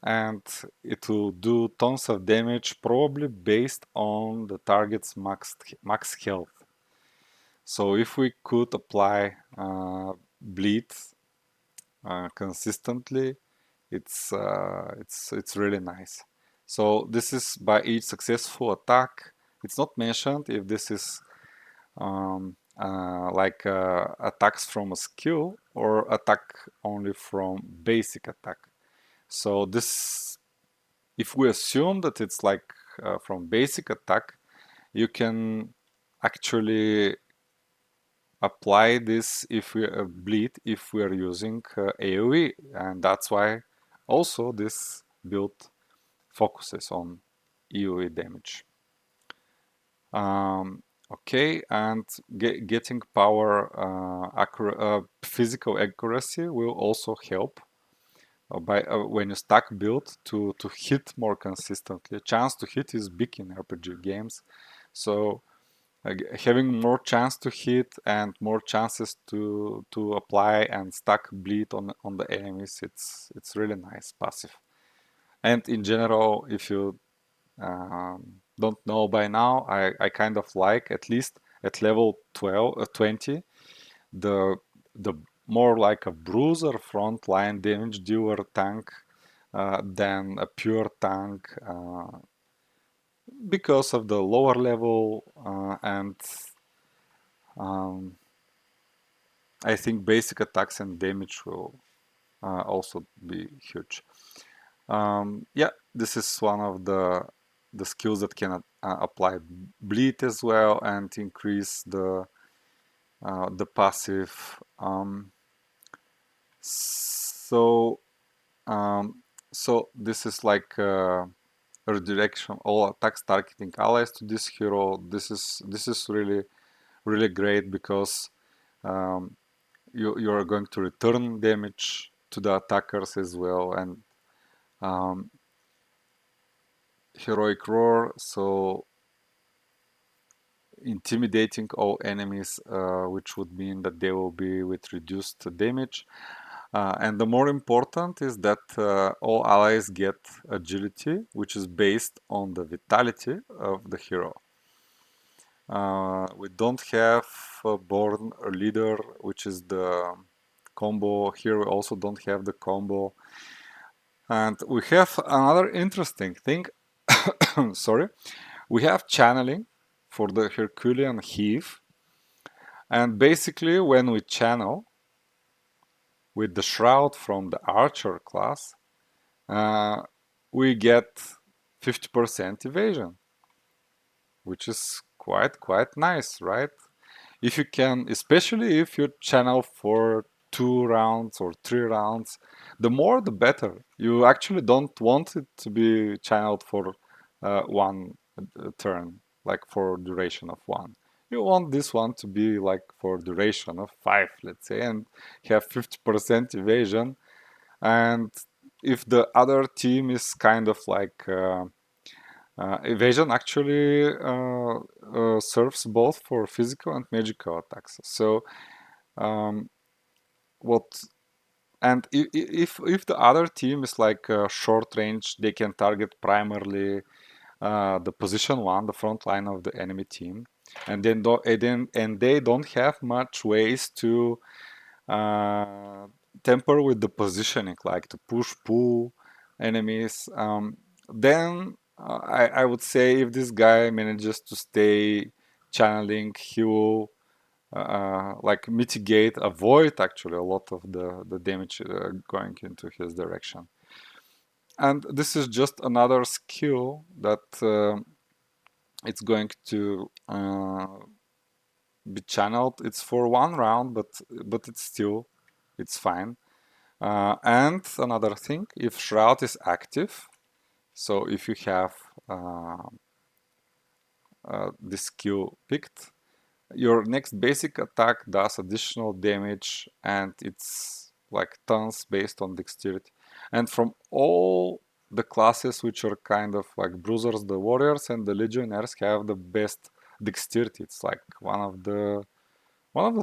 and it will do tons of damage, probably based on the target's max health. So if we could apply bleed consistently, it's really nice. So this is by each successful attack. It's not mentioned if this is like attacks from a skill or attack only from basic attack. So this, if we assume that it's like from basic attack, you can actually apply this if we bleed if we are using AoE, and that's why also this build focuses on AoE damage. Okay, and getting power physical accuracy will also help by when you stack build to hit more consistently. Chance to hit is big in RPG games, so having more chance to hit and more chances to apply and stack bleed on the enemies, it's really nice passive. And in general, if you don't know by now, I kind of like, at least at level 20, the more like a bruiser frontline damage dealer tank than a pure tank because of the lower level and I think basic attacks and damage will also be huge. Yeah, this is one of the skills that can apply bleed as well and increase the passive. So um, so this is like redirection all attacks targeting allies to this hero. This is really great because um, you are going to return damage to the attackers as well, and heroic roar, so intimidating all enemies, which would mean that they will be with reduced damage. And the more important is that all allies get agility, which is based on the vitality of the hero. We don't have Born a Leader, which is the combo. Here we also don't have the combo. And we have another interesting thing. Sorry. We have channeling for the Herculean heave. And basically, when we channel with the Shroud from the Archer class, uh, we get 50% evasion, which is quite nice, right? If you can, especially if you channel for 2 rounds or 3 rounds, the more the better. You actually don't want it to be channeled for one turn, like for duration of one. You want this one to be like for duration of 5, let's say, and have 50% evasion. And if the other team is kind of like evasion actually serves both for physical and magical attacks. So um, what and if the other team is like short range, they can target primarily the position one, the front line of the enemy team, and then they don't have much ways to uh, temper with the positioning, like to push pull enemies. Then I would say if this guy manages to stay channeling, he will like mitigate, avoid actually a lot of the damage going into his direction. And this is just another skill that it's going to be channeled. It's for 1 round, but it's fine. And another thing, if Shroud is active, so if you have this skill picked, your next basic attack does additional damage and it's like tons based on dexterity. And from all the classes which are kind of like bruisers, the warriors and the legionnaires have the best dexterity. It's like one of the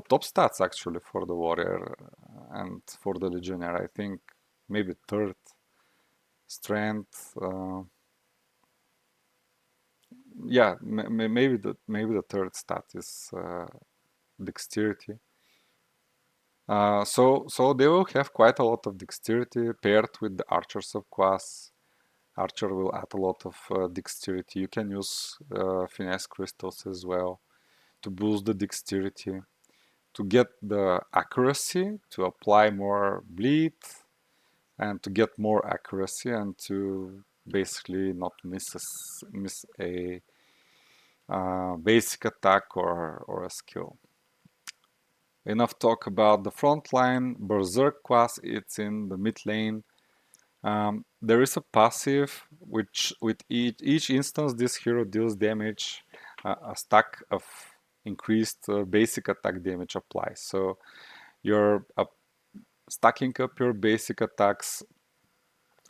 top stats actually for the warrior and for the legionnaire. I think maybe third. Strength, yeah, maybe the third stat is dexterity. So they will have quite a lot of dexterity paired with the archer subclass. Archer will add a lot of dexterity. You can use finesse crystals as well to boost the dexterity, to get the accuracy, to apply more bleed, and to get more accuracy and to basically not miss a basic attack or a skill. Enough talk about the front line. Berserk class, it's in the mid lane. There is a passive which with each instance this hero deals damage, a stack of increased basic attack damage applies. So you're stacking up your basic attacks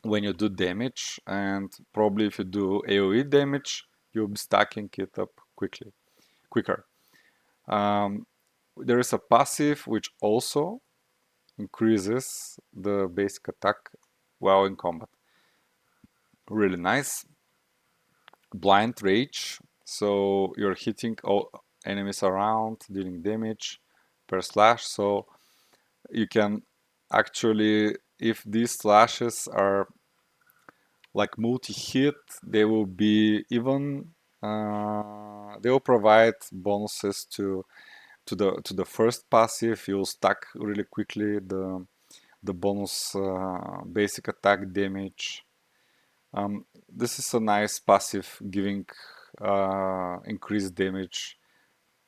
when you do damage, and probably if you do AoE damage, you'll be stacking it up quicker. There is a passive which also increases the basic attack while in combat. Really nice. Blind Rage, so you're hitting all enemies around, dealing damage per slash, so you can actually, if these slashes are like multi-hit, they will be even, they will provide bonuses to the first passive. You'll stack really quickly the bonus basic attack damage. This is a nice passive giving increased damage.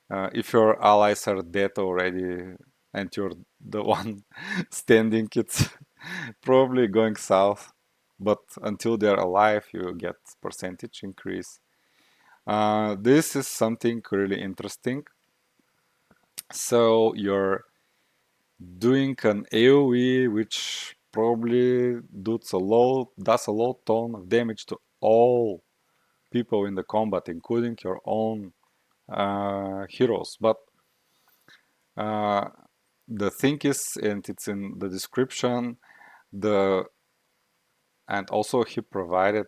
If your allies are dead already and you're the one standing, it's probably going south. But until they're alive, you get percentage increase. This is something really interesting. So you're doing an AoE which probably does a low ton of damage to all people in the combat, including your own heroes. But the thing is, and it's in the description, the and also he provided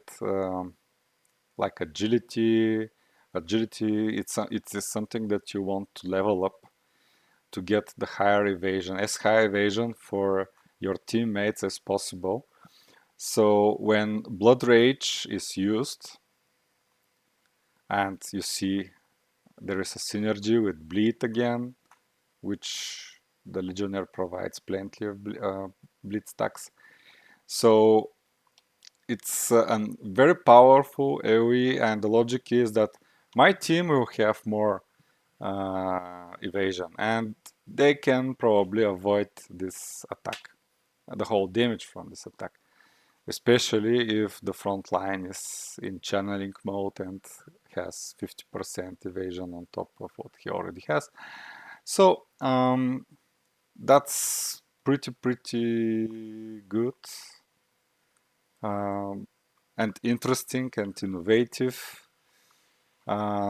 like agility. Agility, it is something that you want to level up to get the higher evasion, as high evasion for your teammates as possible. So when Blood Rage is used, and you see there is a synergy with Bleed again, which the Legionnaire provides plenty of Bleed stacks. So it's a very powerful AoE, and the logic is that my team will have more evasion, and they can probably avoid this attack, the whole damage from this attack, especially if the front line is in channeling mode and has 50% evasion on top of what he already has. So that's pretty good and interesting and innovative.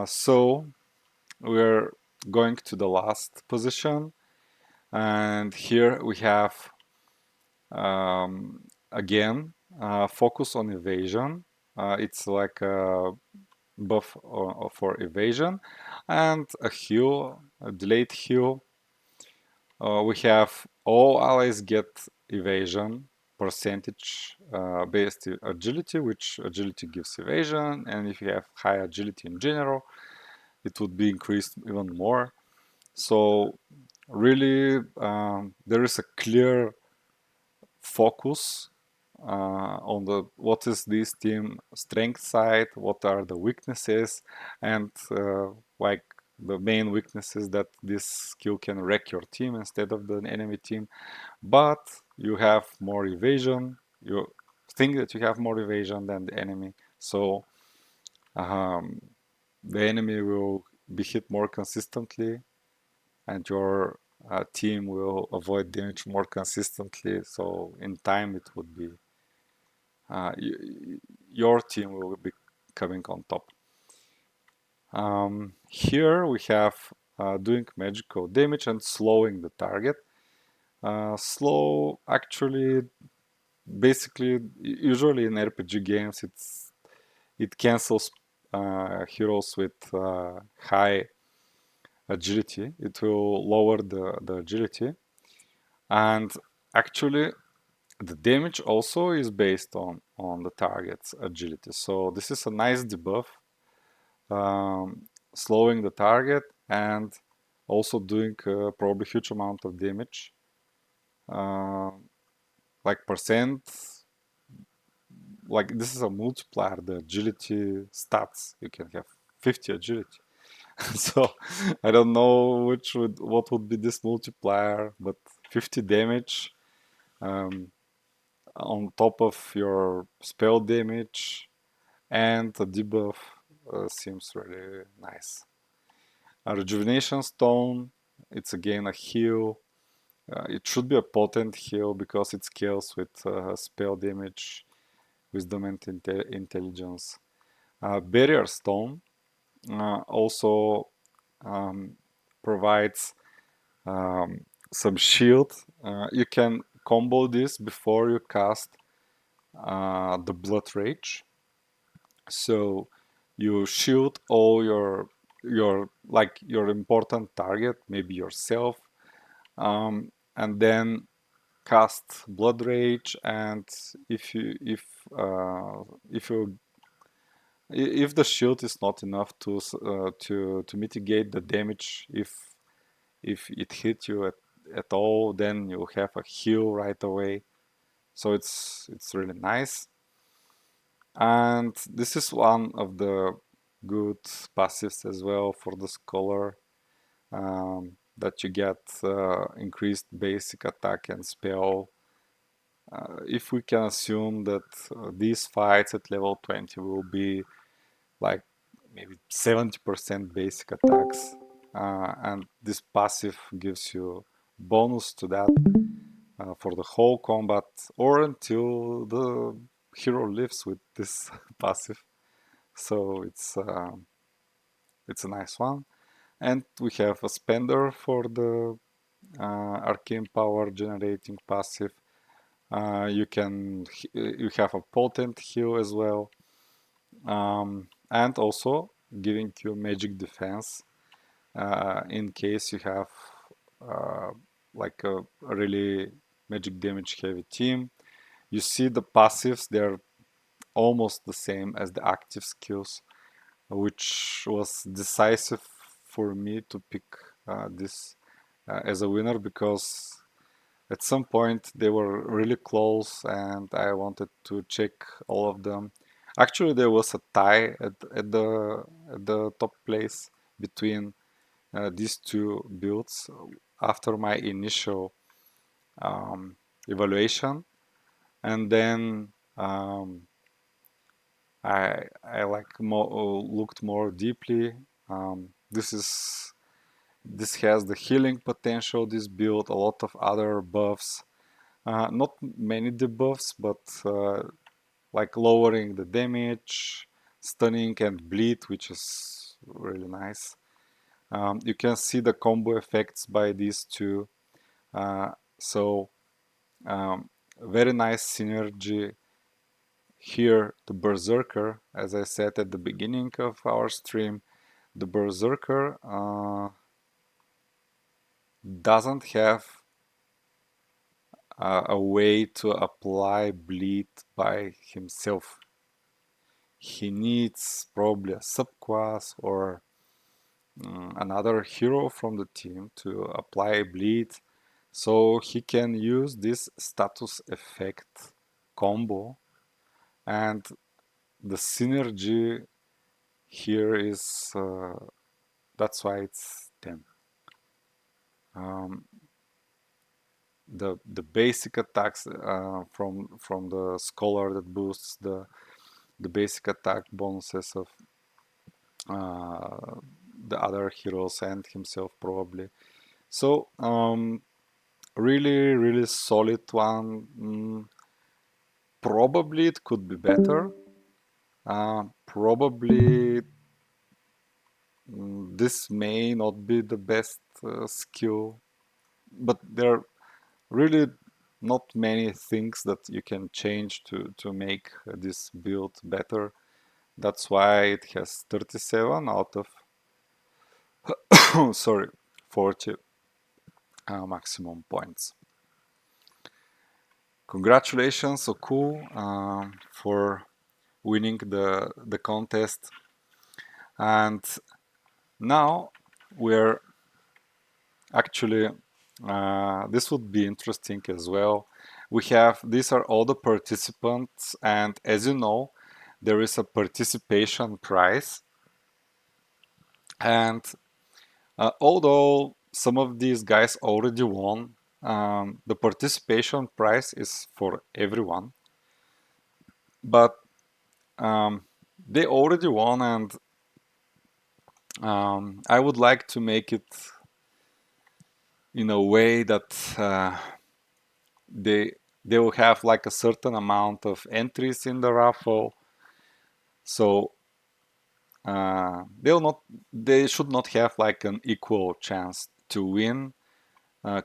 So we're going to the last position, and here we have again focus on evasion. It's like a buff for evasion and a heal, a delayed heal. We have all allies get evasion percentage based agility, which agility gives evasion, and if you have high agility in general, it would be increased even more. So really, there is a clear focus on the what is this team strength side, what are the weaknesses, and like the main weaknesses that this skill can wreck your team instead of the enemy team. But you have more evasion. You think that you have more evasion than the enemy, so um, the enemy will be hit more consistently, and your team will avoid damage more consistently. So in time, it would be your team will be coming on top. Here we have doing magical damage and slowing the target. Slow actually, basically, usually in RPG games, it cancels heroes with high agility. It will lower the agility, and actually the damage also is based on the target's agility. So this is a nice debuff, slowing the target and also doing probably huge amount of damage, uh, like percent. Like this is a multiplier. The agility stats, you can have 50 agility. So I don't know what would be this multiplier, but 50 damage on top of your spell damage and a debuff seems really nice. A rejuvenation stone, it's again a heal. It should be a potent heal because it scales with spell damage, wisdom, and intelligence. Barrier stone also um, provides some shield. You can combo this before you cast the Blood Rage. So you shield all your important target, maybe yourself, and then cast Blood Rage. And if you if the shield is not enough to mitigate the damage, if it hit you at all, then you have a heal right away. So it's really nice. And this is one of the good passives as well for the Scholar, that you get increased basic attack and spell. If we can assume that these fights at level 20 will be like maybe 70% basic attacks, and this passive gives you bonus to that for the whole combat or until the hero lives with this passive. so it's a nice one. And we have a spender for the arcane power generating passive. You have a potent heal as well, and also giving you magic defense in case you have uh, like a really magic damage heavy team. You see the passives, they're almost the same as the active skills, which was decisive for me to pick this as a winner, because at some point they were really close and I wanted to check all of them. Actually, there was a tie at the top place between these two builds after my initial um, evaluation, and then I like looked more deeply. This has the healing potential. This build, a lot of other buffs, not many debuffs, but like lowering the damage, stunning, and bleed, which is really nice. You can see the combo effects by these two. So very nice synergy here. The Berserker, as I said at the beginning of our stream, the Berserker doesn't have a way to apply bleed by himself. He needs probably a subclass or another hero from the team to apply bleed, so he can use this status effect combo, and the synergy here is that's why it's 10. Um, the basic attacks from the scholar that boosts the basic attack bonuses of the other heroes and himself probably. So really solid one. Probably it could be better. Probably this may not be the best skill, but there are really not many things that you can change to make this build better. That's why it has 37 out of sorry, 40 maximum points. Congratulations, Oku, for winning the contest. And now we're actually, this would be interesting as well. These are all the participants, and as you know, there is a participation prize. And although some of these guys already won, the participation prize is for everyone. But they already won, and I would like to make it in a way that they will have like a certain amount of entries in the raffle, so they should not have like an equal chance to win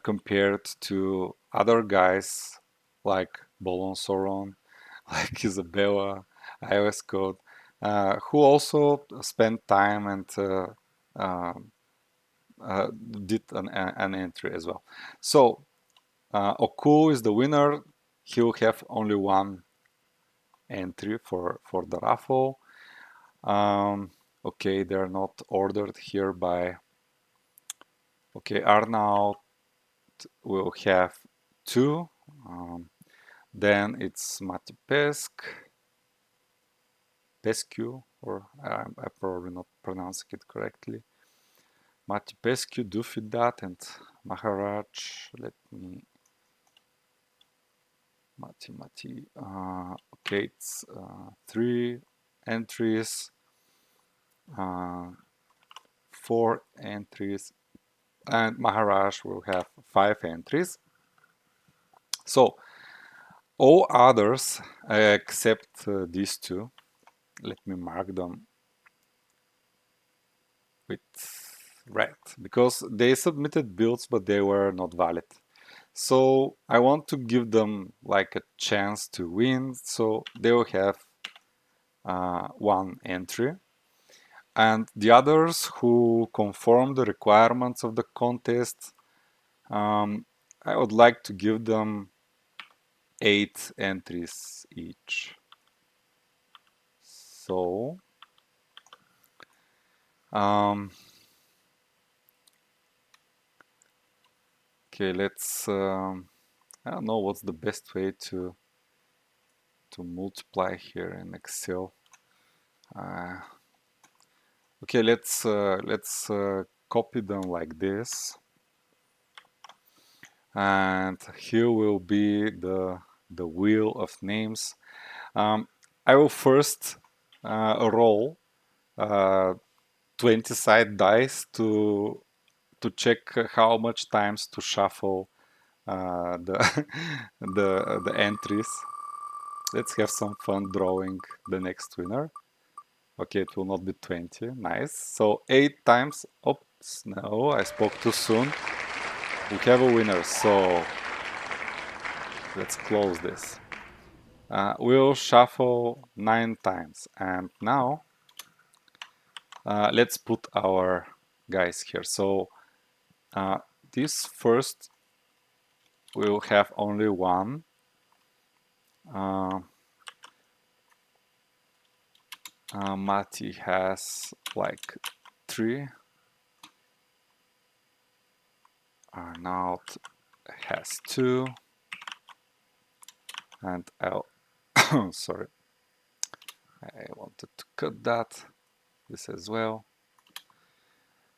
compared to other guys like Bolon Soron, like Isabella, iOS Code, who also spent time and did an entry as well. So Oku is the winner. He'll have only one entry for the raffle. Okay, they're not ordered here by. Okay, Arnaud will have two. Then it's Mati Pescu, or I'm probably not pronouncing it correctly. Mati Pescu, Dufidat, and Maharaj. Let me. Mati. Okay, it's 3 entries, 4 entries, and Maharaj will have 5 entries. So all others except these two let me mark them with red because they submitted builds but they were not valid. So I want to give them like a chance to win, so they will have one entry. And the others who conform the requirements of the contest, I would like to give them 8 entries each. So okay, let's I don't know what's the best way to multiply here in Excel. Okay, let's copy them like this, and here will be the wheel of names. I will first roll 20 side dice to check how much times to shuffle the the entries. Let's have some fun drawing the next winner. Okay, it will not be 20. Nice. So 8 times. Oops, no, I spoke too soon. We have a winner, so let's close this. We'll shuffle 9 times. And now let's put our guys here. So this first will have only one. Mati has like 3. Arnaud has 2. And I'll sorry, I wanted to cut this as well.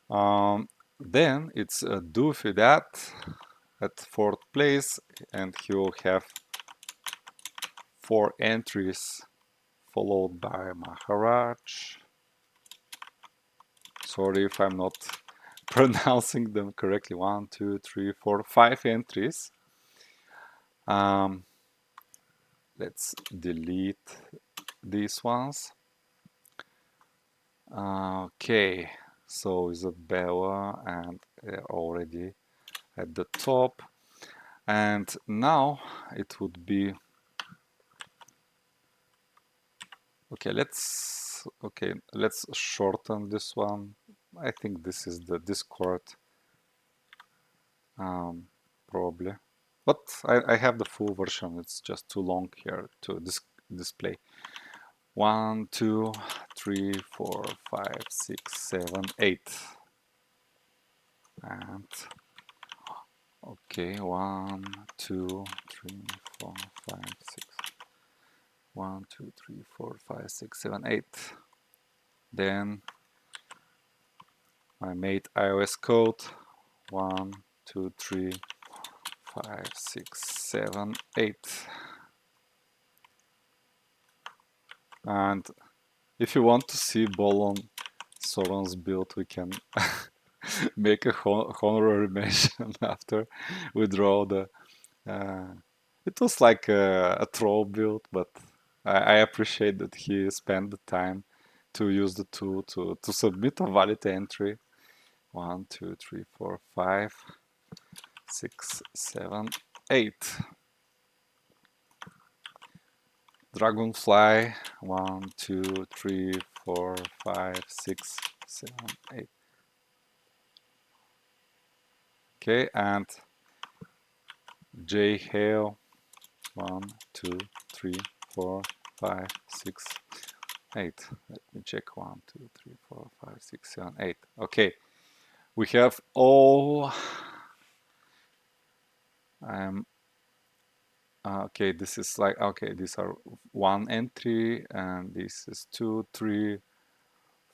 Then it's Dufidat at 4th place, and he will have 4 entries, followed by Maharaj. Sorry if I'm not pronouncing them correctly. 1, 2, 3, 4, 5 entries. Let's delete these ones. Okay, so Isabella and already at the top, and now it would be okay. Let's shorten this one. I think this is the Discord, probably, but I have the full version. It's just too long here to display. 1, 2, 3, 4, 5, 6, 7, 8, and okay, 1, 2, 3, 4, 5, 6. 1, 2, 3, 4, 5, 6, 7, 8. Then I made iOS code. 1, 2, 3, 5, 6, 7, 8. And if you want to see Bolon Soron's build, we can make a honorary mention after we draw the. It was like a troll build, but I appreciate that he spent the time to use the tool to submit a valid entry. 1, 2, 3, 4, 5, 6, 7, 8. Dragonfly. 1, 2, 3, 4, 5, 6, 7, 8. Okay, and J Hale. 1, 2, 3, 4, 5, 6, 8. Let me check. 1, 2, 3, 4, 5, 6, 7, 8. Okay, we have all. Okay, this is like, okay, these are 1 entry, and this is 2, 3,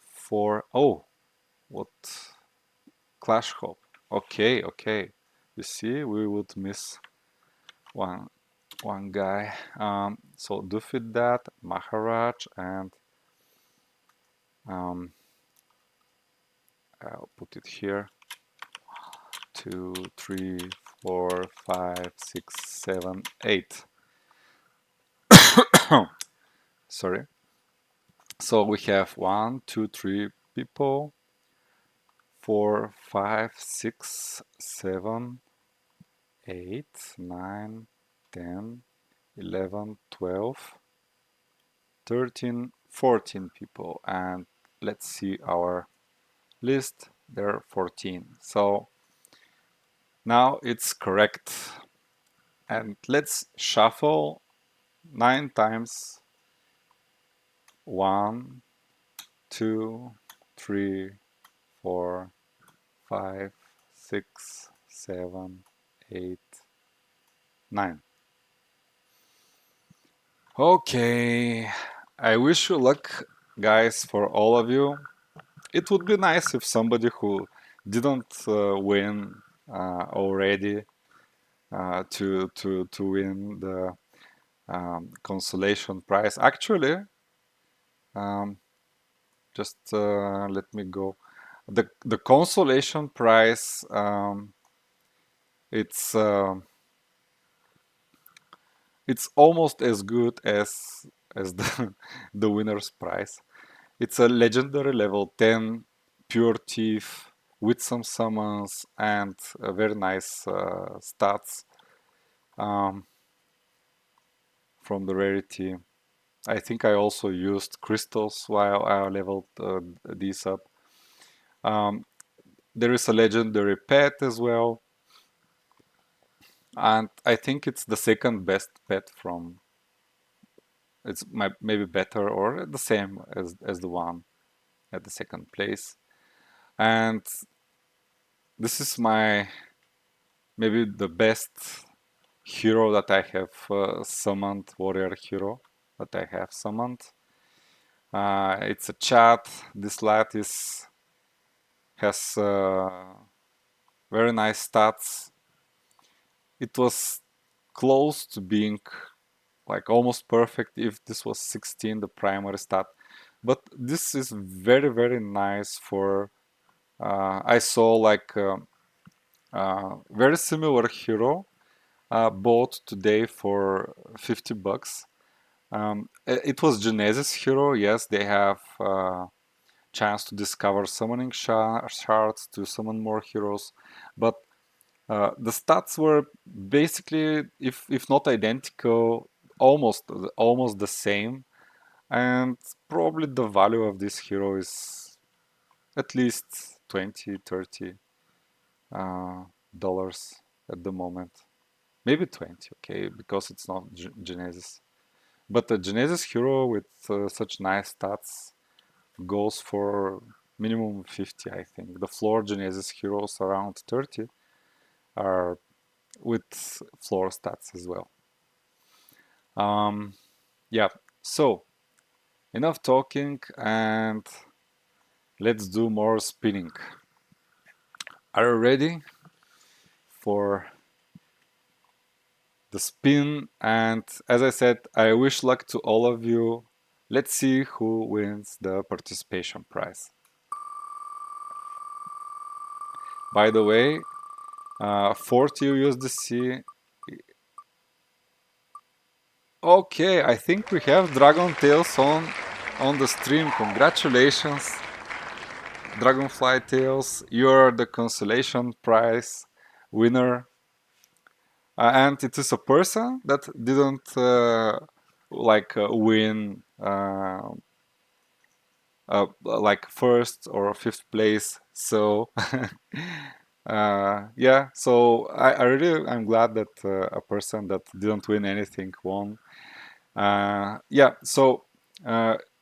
4. Oh, what? Clash Hop. Okay, okay. You see, we would miss one guy. So do fit that, Maharaj, and I'll put it here. 2, 3, 4, 5, 6, 7, 8. Sorry. So we have 1, 2, 3 people, 4, 5, 6, 7, 8, 9, 10, 11, 12, 13, 14 people. And let's see our list. There are 14. So now it's correct. And let's shuffle 9 times. 1, 2, 3, 4, 5, 6, 7, 8, 9. Okay, I wish you luck, guys, for all of you. It would be nice if somebody who didn't win already to win the consolation prize. Actually, um, just let me go. The consolation prize, it's it's almost as good as the the winner's prize. It's a legendary level 10 pure thief with some summons and a very nice stats um, from the rarity. I think I also used crystals while I leveled these up. Um, there is a legendary pet as well, and I think it's the second best pet from. It's maybe better or the same as the one at the second place. And this is my maybe the best hero that I have summoned, warrior hero that I have summoned. It's a chat. This lad has very nice stats. It was close to being like almost perfect if this was 16, the primary stat. But this is very, very nice for I saw like very similar hero bought today for 50 bucks. It was Genesis hero. Yes, they have chance to discover summoning shards to summon more heroes, but the stats were basically, if not identical, almost the same, and probably the value of this hero is at least 20, 30 dollars at the moment. Maybe 20, okay, because it's not Genesis. But a Genesis hero with such nice stats goes for minimum 50, I think. The floor Genesis heroes around 30 are with floor stats as well. Yeah, so enough talking and let's do more spinning. Are you ready for the spin? And as I said, I wish luck to all of you. Let's see who wins the participation prize. By the way, 40 USDC. Okay, I think we have Dragon Tales on the stream. Congratulations, Dragonfly Tales. You're the consolation prize winner. And it is a person that didn't win like first or fifth place. So yeah, so I really I'm glad that a person that didn't win anything won. Yeah, so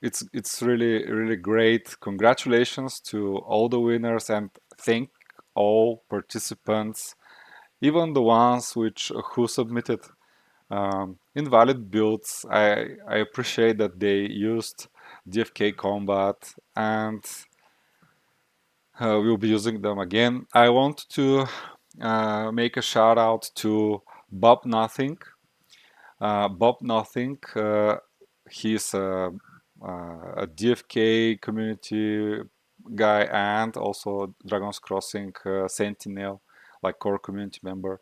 it's really great. Congratulations to all the winners and thank all participants, even the ones who submitted invalid builds. I appreciate that they used DFK Combat and we'll be using them again. I want to make a shout out to Bob Nothing. Bob Nothing, he's a DFK community guy and also Dragon's Crossing Sentinel, like core community member.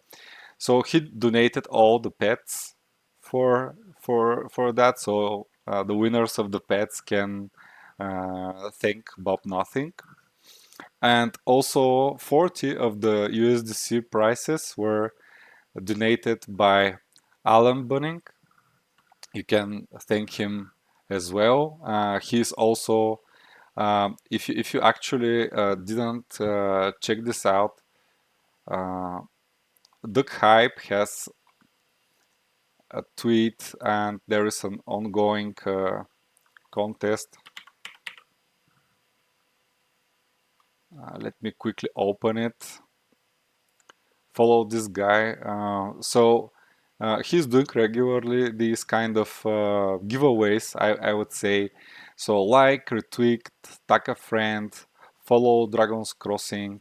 So he donated all the pets for that. So the winners of the pets can thank Bob Nothing. And also 40 of the USDC prices were donated by Alan Bunning. You can thank him as well. He's also, if you actually didn't check this out, Duck Hype has a tweet and there is an ongoing contest. Let me quickly open it. Follow this guy. He's doing regularly these kind of giveaways, I would say. So like, retweet, tag a friend, follow Dragon's Crossing,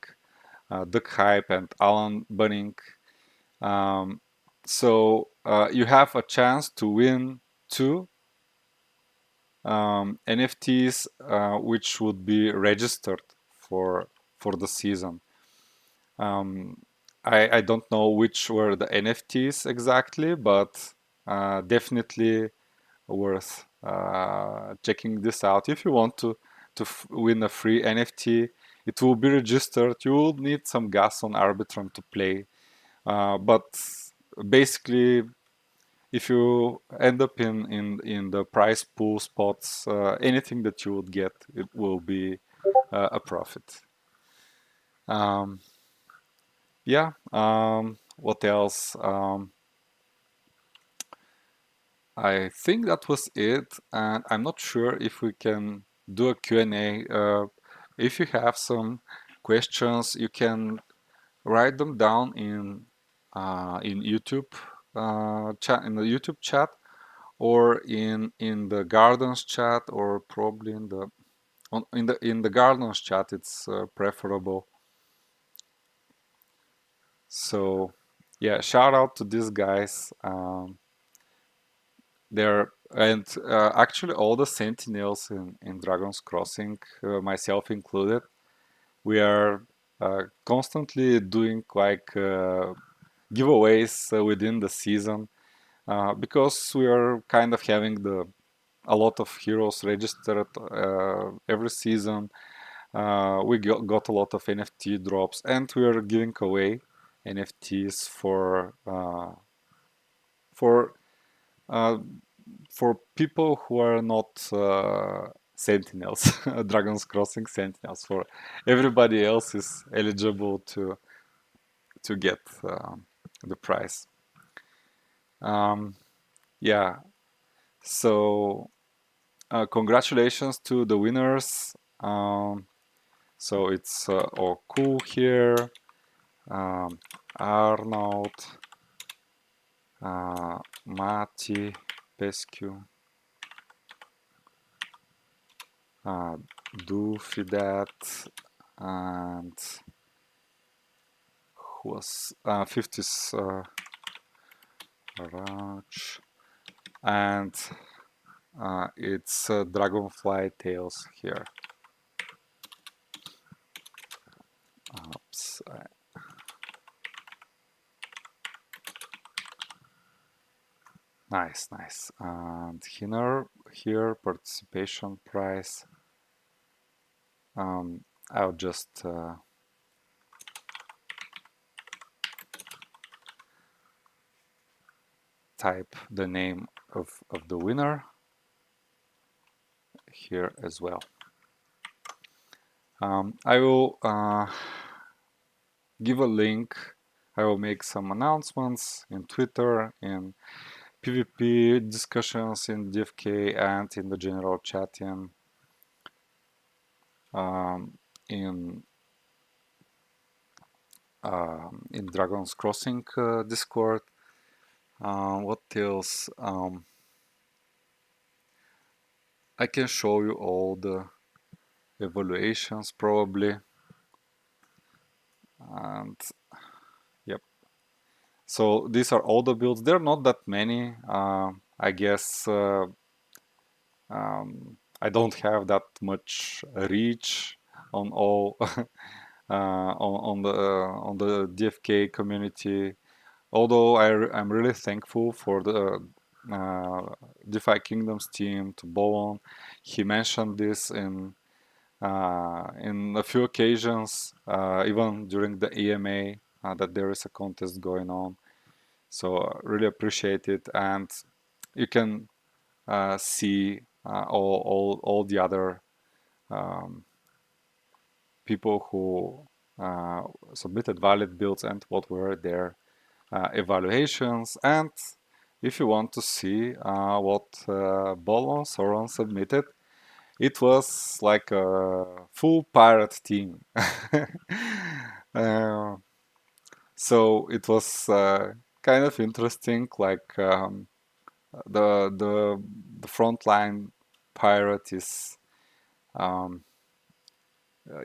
Duck Hype, and Alan Bunning. You have a chance to win two NFTs, which would be registered for the season. I don't know which were the NFTs exactly, but definitely worth checking this out. If you want to win a free NFT, it will be registered. You will need some gas on Arbitrum to play, but basically, if you end up in the prize pool spots, anything that you would get, it will be a profit. Yeah. What else? I think that was it, and I'm not sure if we can do a Q&A. If you have some questions, you can write them down in YouTube chat, in the YouTube chat, or in the Gardens chat, or probably in the Gardens chat. It's preferable. So yeah, shout out to these guys. There and actually all the sentinels in Dragon's Crossing, myself included, we are constantly doing like giveaways within the season because we are kind of having a lot of heroes registered every season. We got a lot of NFT drops, and we are giving away NFTs for uh, for people who are not sentinels, Dragon's Crossing sentinels. For everybody else is eligible to get the prize. Yeah. So congratulations to the winners. So it's Oku here, Arnold, Mati, Pescu, Doofidat, and who was 50s Raj, and it's Dragonfly Tales here. Oops. Nice, nice. And here participation price. I'll just type the name of the winner here as well. I will give a link. I will make some announcements in Twitter, in PvP discussions in DFK, and in the general chat in Dragon's Crossing Discord. What else? I can show you all the evaluations probably. And yep. So these are all the builds. There are not that many. I guess I don't have that much reach on all on the DFK community. Although I'm really thankful for uh, DeFi Kingdoms team to Bowen. He mentioned this in a few occasions, even during the EMA, that there is a contest going on. So really appreciate it, and you can see all the other um, people who submitted valid builds and what were their evaluations. And if you want to see what Bolon Soron submitted, it was like a full pirate team. uh, so it was kind of interesting, like the the the frontline pirate is um,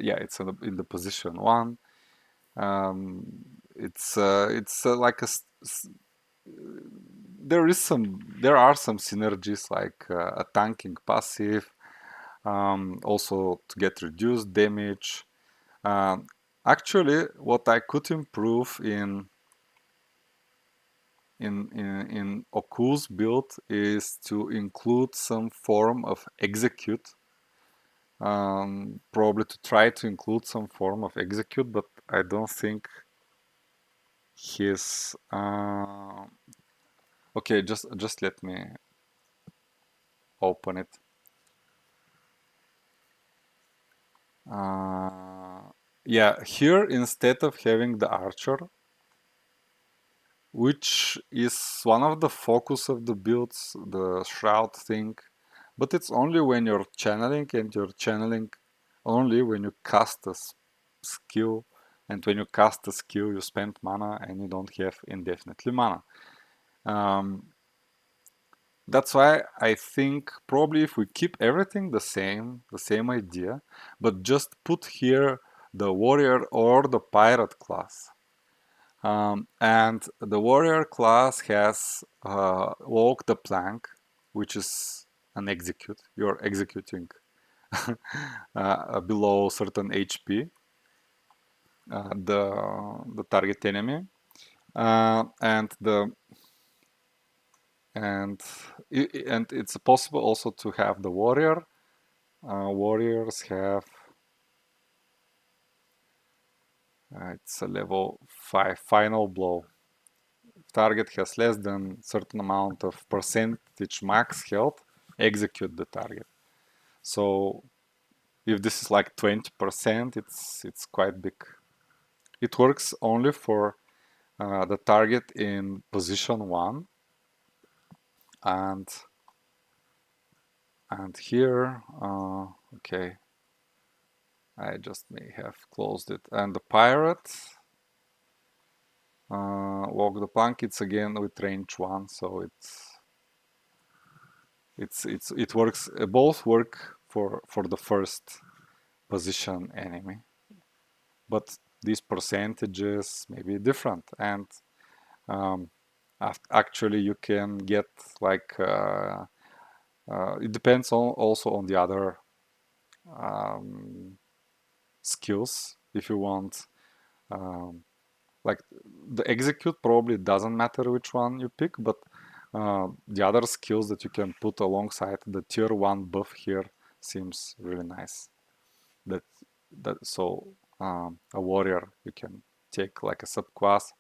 yeah, it's in the position one. Um, it's like there are some synergies like a tanking passive, also to get reduced damage. Um, Actually, what I could improve in Oku's build is to include some form of execute. Probably to try to include some form of execute, but I don't think his. Okay, just let me open it. Yeah, here instead of having the archer, which is one of the focus of the builds, the shroud thing, but it's only when you're channeling, and you're channeling only when you cast a skill, and when you cast a skill you spend mana and you don't have indefinitely mana. Um, that's why I think probably if we keep everything the same idea, but just put here the warrior or the pirate class. And the warrior class has walk the plank, which is an execute. You're executing below certain HP the target enemy, and and and it's possible also to have the warrior. Warriors have it's a level 5 final blow. Target has less than certain amount of percentage max health, execute the target. So if this is like 20%, it's quite big. It works only for the target in position 1, and here okay, I just may have closed it. And the pirate walk the plank, it's again with range 1, so it works, both work for the first position enemy, but these percentages may be different, and um, actually you can get like it depends on also on the other skills. If you want like the execute, probably doesn't matter which one you pick, but the other skills that you can put alongside the tier 1 buff here seems really nice. That so a warrior you can take like a subclass.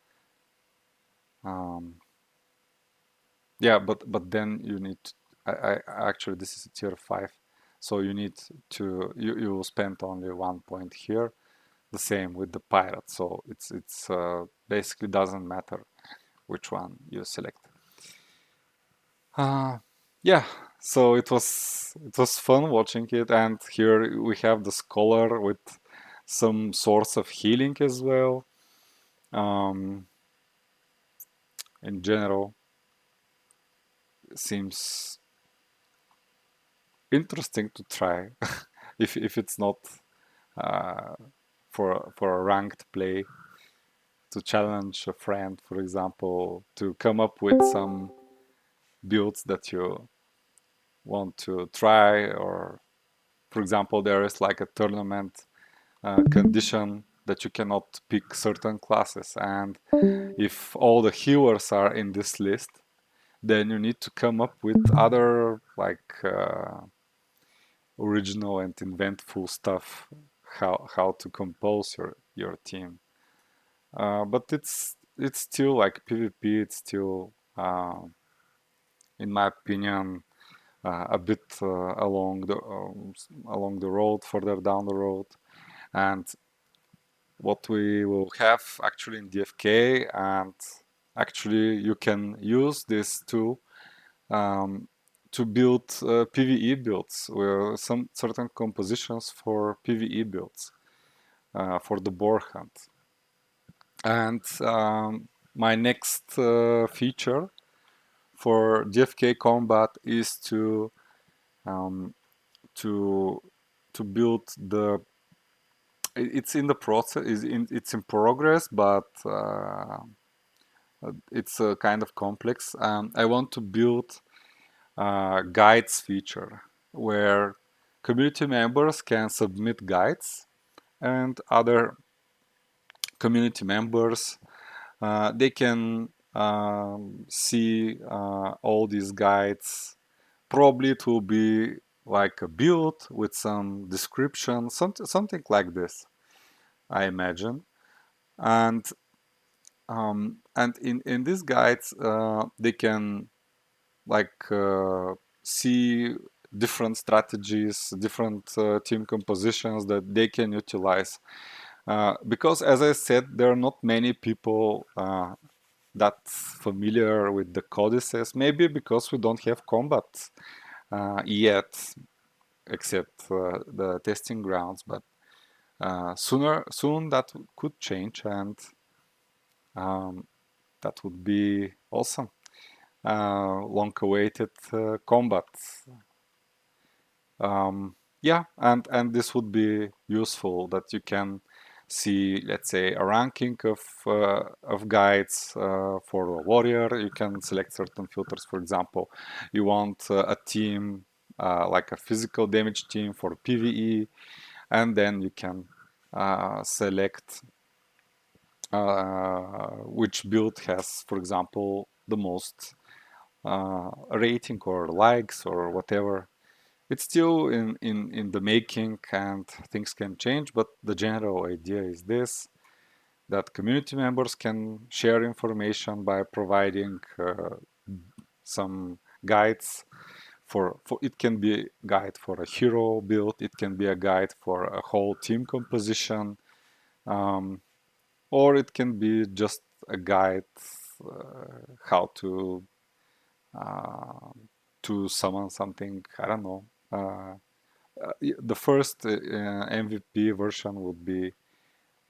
Yeah, but then you need I actually this is a tier 5, so you need to you spend only 1 point here. The same with the pirate, so it's basically doesn't matter which one you select. Yeah, so it was fun watching it, and here we have the scholar with some sorts of healing as well. In general, seems interesting to try if it's not uh, for a ranked play, to challenge a friend, for example, to come up with some builds that you want to try, or for example there is like a tournament condition that you cannot pick certain classes, and if all the healers are in this list, then you need to come up with other like original and inventful stuff, how to compose your team. But it's still like PvP. It's still, in my opinion, a bit along the road, further down the road. And what we will have actually in DFK, and actually you can use this tool to build PvE builds, where some certain compositions for PvE builds for the boar hunt. And my next feature for DFK Combat is um, to to build the. It's in the process. It's in progress, but it's kind of complex. I want to build guides feature where community members can submit guides, and other community members they can see all these guides. Probably it will be like a build with some description, something like this, I imagine. And in these guides, they can like see different strategies, different team compositions that they can utilize. Because, as I said, there are not many people that's familiar with the codices. Maybe because we don't have combat yet, except the testing grounds. But soon that could change, and um, that would be awesome. Long-awaited combat. Yeah, and this would be useful that you can see, let's say, a ranking of guides for a warrior. You can select certain filters. For example, you want a team like a physical damage team for PvE, and then you can select which build has, for example, the most rating or likes or whatever. It's still in the making, and things can change, but the general idea is this, that community members can share information by providing some guides for it can be a guide for a hero build, it can be a guide for a whole team composition, um, or it can be just a guide how uh, to summon something. I don't know. The first MVP version would be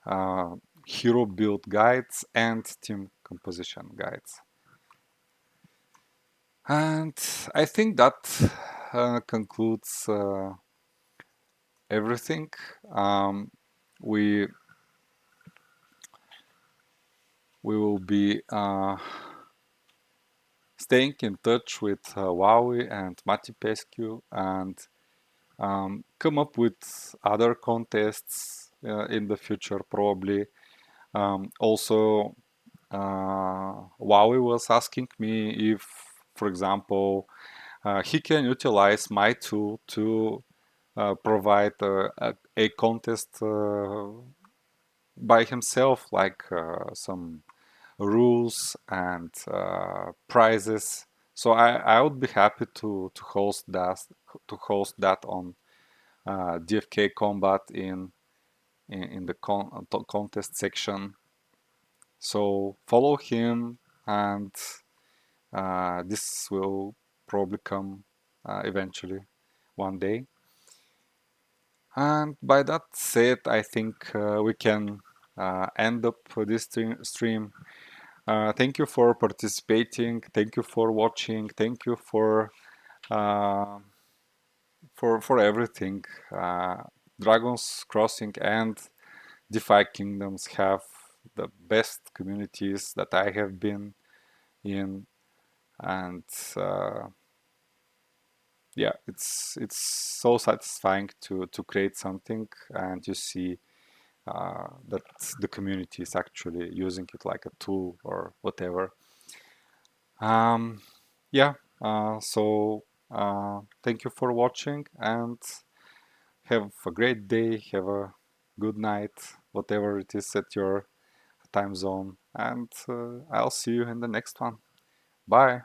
uh, hero build guides and team composition guides. And I think that concludes everything. Um, we we will be staying in touch with Wowie and Mati Pescu, and come up with other contests in the future, probably. Also, Wowie was asking me if, for example, he can utilize my tool to provide a contest by himself, like some rules and prizes. So I would be happy to host that on DFK Combat in the contest section. So follow him, and this will probably come eventually one day. And by that said, I think we can end up this stream. Thank you for participating. Thank you for watching. Thank you uh, for everything. Dragons Crossing and DeFi Kingdoms have the best communities that I have been in, and yeah, it's so satisfying to create something and you see that the community is actually using it like a tool or whatever. Um, Yeah, thank you for watching and have a great day, have a good night, whatever it is at your time zone, and I'll see you in the next one. Bye.